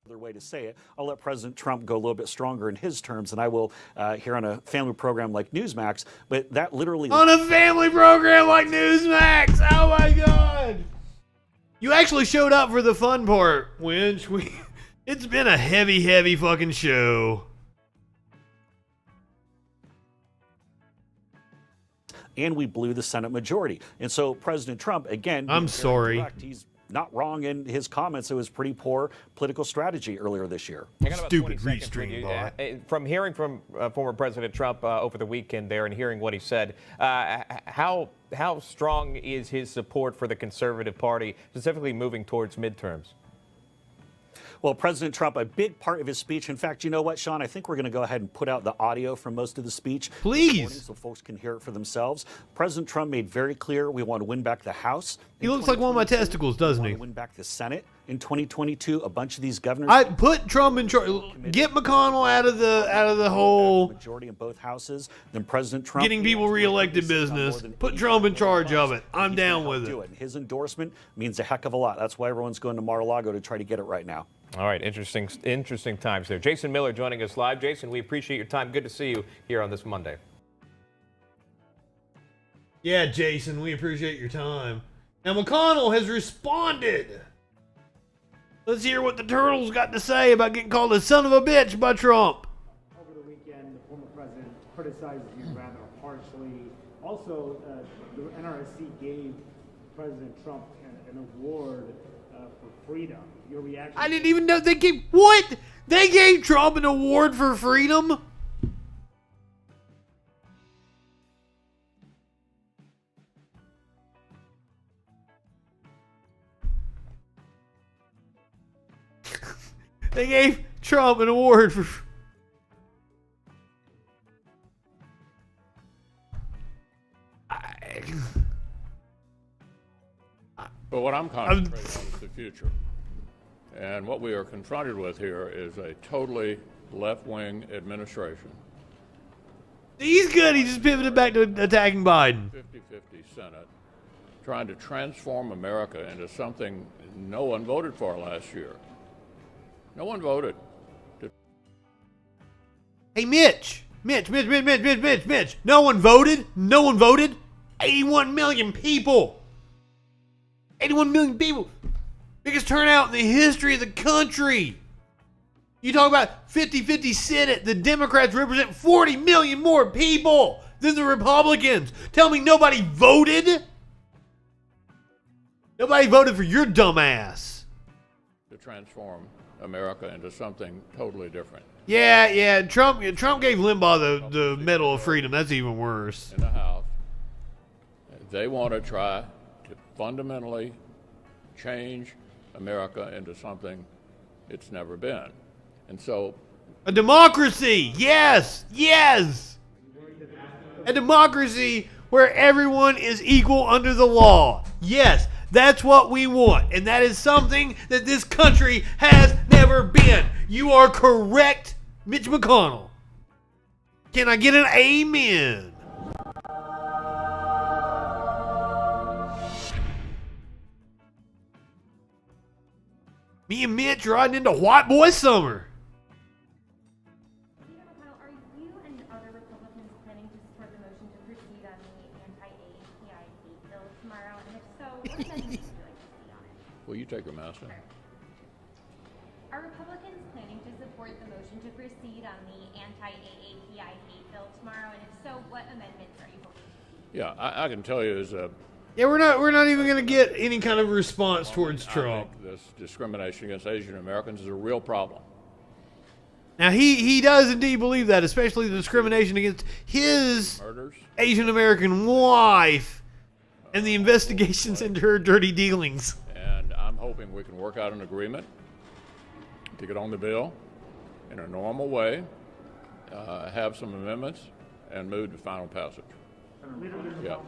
Other way to say it. I'll let President Trump go a little bit stronger in his terms than I will here on a family program like Newsmax. But that literally... On a family program like Newsmax! Oh my God! You actually showed up for the fun part, Winch. It's been a heavy fucking show. And we blew the Senate majority. And so President Trump, again... I'm sorry. He's not wrong in his comments. It was pretty poor political strategy earlier this year. I got about 20 seconds for you. From hearing from former President Trump over the weekend there and hearing what he said, how strong is his support for the conservative party, specifically moving towards midterms? Well, President Trump, a big part of his speech, in fact, you know what, Sean? I think we're going to go ahead and put out the audio from most of the speech. Please. So folks can hear it for themselves. President Trump made very clear we want to win back the House. He looks like one of my testicles, doesn't he? We want to win back the Senate in 2022. A bunch of these governors. I put Trump in charge. Get McConnell out of the whole majority in both houses. Then President Trump getting people reelected business. Put Trump in charge of it. I'm down with it. His endorsement means a heck of a lot. That's why everyone's going to Mar-a-Lago to try to get it right now. All right, interesting times there. Jason Miller joining us live. Jason, we appreciate your time. Good to see you here on this Monday. Yeah, Jason, we appreciate your time. Now, McConnell has responded. Let's hear what the Turtles got to say about getting called a son of a bitch by Trump. Over the weekend, the former president criticized you rather harshly. Also, the NRSC gave President Trump an award for freedom. Your reaction? I didn't even know they gave what? They gave Trump an award for freedom? They gave Trump an award for. But what I'm concentrating on is the future. And what we are confronted with here is a totally left-wing administration. He's good. He just pivoted back to attacking Biden. 50-50 Senate, trying to transform America into something no one voted for last year. No one voted. Hey, Mitch. Mitch. No one voted. 81 million people. 81 million people. Biggest turnout in the history of the country. You talk about 50-50 Senate. The Democrats represent 40 million more people than the Republicans. Tell me nobody voted? Nobody voted for your dumb ass. To transform America into something totally different. Yeah. Trump gave Limbaugh the Medal of Freedom. That's even worse. In the House, they want to try to fundamentally change America into something it's never been. And so... A democracy! Yes! A democracy where everyone is equal under the law. Yes, that's what we want. And that is something that this country has never been. You are correct, Mitch McConnell. Can I get an amen? Me and Mitch riding into white boy summer. Are you and other Republicans planning to support the motion to proceed on the anti-AAPI hate bill tomorrow? And if so, what amendments would you like to see on it? Will you take a master? Are Republicans planning to support the motion to proceed on the anti-AAPI hate bill tomorrow? And if so, what amendments are you hoping to see? Yeah, I can tell you as a... Yeah, we're not even going to get any kind of response towards Trump. I think this discrimination against Asian Americans is a real problem. Now, he does indeed believe that, especially the discrimination against his Asian American wife and the investigations into her dirty dealings. And I'm hoping we can work out an agreement to get on the bill in a normal way, have some amendments, and move to final passage. Yeah.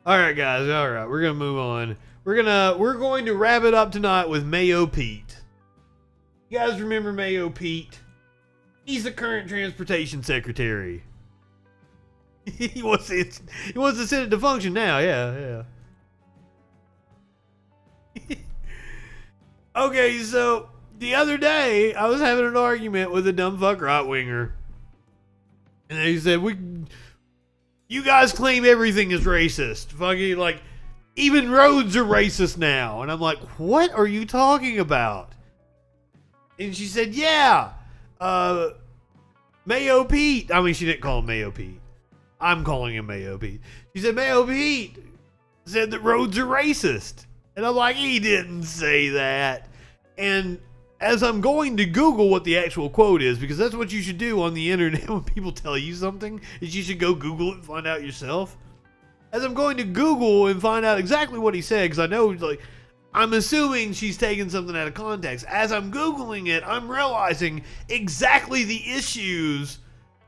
All right, guys. All right, we're gonna move on. We're going to wrap it up tonight with Mayo Pete. You guys remember Mayo Pete? He's the current transportation secretary. he wants the Senate to function now. Yeah. Okay, so the other day I was having an argument with a dumb fuck right winger, and he said you guys claim everything is racist. Fucking, like, even roads are racist now. And I'm like, what are you talking about? And she said, yeah, Mayo Pete. I mean, she didn't call him Mayo Pete. I'm calling him Mayo Pete. She said, Mayo Pete said that roads are racist. And I'm like, he didn't say that. And as I'm going to Google what the actual quote is, because that's what you should do on the internet when people tell you something, is you should go Google it and find out yourself. As I'm going to Google and find out exactly what he said, because I know, like, I'm assuming she's taking something out of context. As I'm Googling it, I'm realizing exactly the issues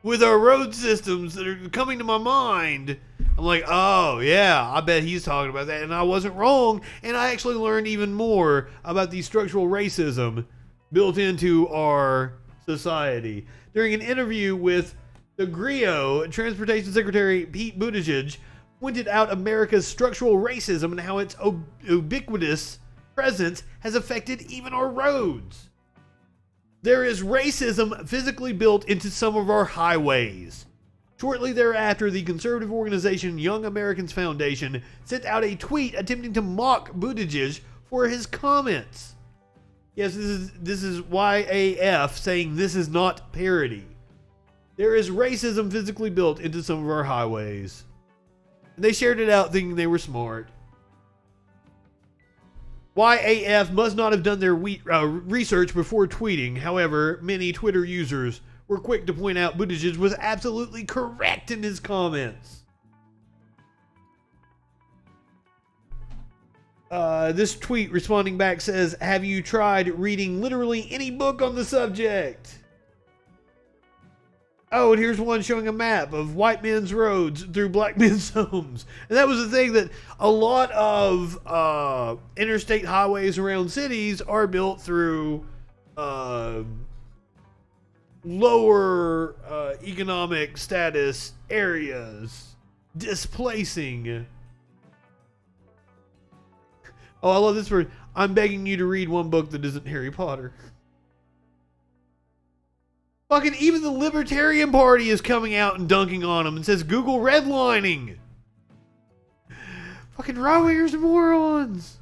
with our road systems that are coming to my mind. I'm like, oh, yeah, I bet he's talking about that. And I wasn't wrong. And I actually learned even more about the structural racism built into our society. During an interview with the Griot, Transportation Secretary Pete Buttigieg pointed out America's structural racism and how its ubiquitous presence has affected even our roads. There is racism physically built into some of our highways. Shortly thereafter, the conservative organization Young Americans Foundation sent out a tweet attempting to mock Buttigieg for his comments. Yes, this is YAF saying this is not parody. There is racism physically built into some of our highways. And they shared it out thinking they were smart. YAF must not have done their research before tweeting. However, many Twitter users were quick to point out Buttigieg was absolutely correct in his comments. This tweet responding back says, have you tried reading literally any book on the subject? Oh, and here's one showing a map of white men's roads through black men's homes. And that was the thing, that a lot of interstate highways around cities are built through lower economic status areas, displacing. Oh, I love this word. I'm begging you to read one book that isn't Harry Potter. Fucking even the Libertarian Party is coming out and dunking on him and says Google redlining. Fucking right-wingers and morons.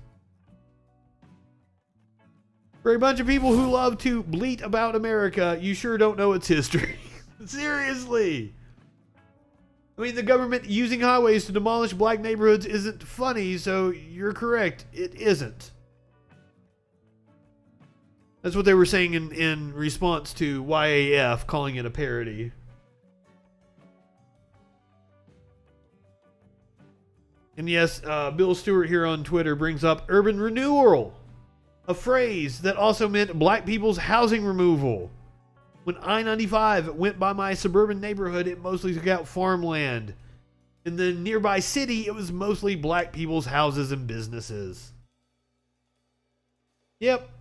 For a bunch of people who love to bleat about America, you sure don't know its history. Seriously. I mean, the government using highways to demolish black neighborhoods isn't funny, so you're correct. It isn't. That's what they were saying in response to YAF calling it a parody. And yes, Bill Stewart here on Twitter brings up urban renewal, a phrase that also meant black people's housing removal. When I-95 went by my suburban neighborhood, it mostly took out farmland. In the nearby city, it was mostly black people's houses and businesses. Yep.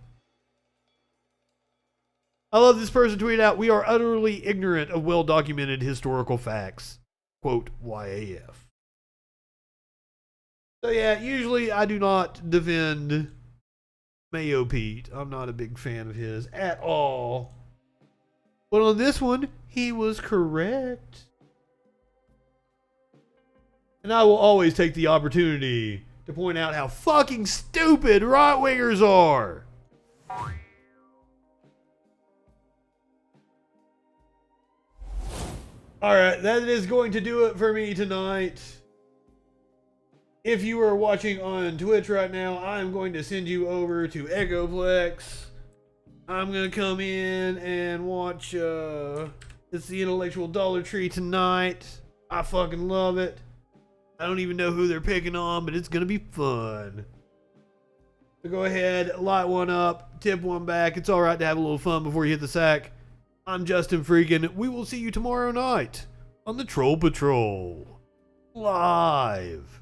I love this person tweeted out, we are utterly ignorant of well-documented historical facts. Quote, YAF. So yeah, usually I do not defend Mayo Pete. I'm not a big fan of his at all. But on this one, he was correct. And I will always take the opportunity to point out how fucking stupid right-wingers are. Alright, that is going to do it for me tonight. If you are watching on Twitch right now, I'm going to send you over to Echoplex. I'm going to come in and watch, it's the Intellectual Dollar Tree tonight. I fucking love it. I don't even know who they're picking on, but it's going to be fun. So go ahead, light one up, tip one back. It's alright to have a little fun before you hit the sack. I'm Justin Freakin. We will see you tomorrow night on the Troll Patrol. Live.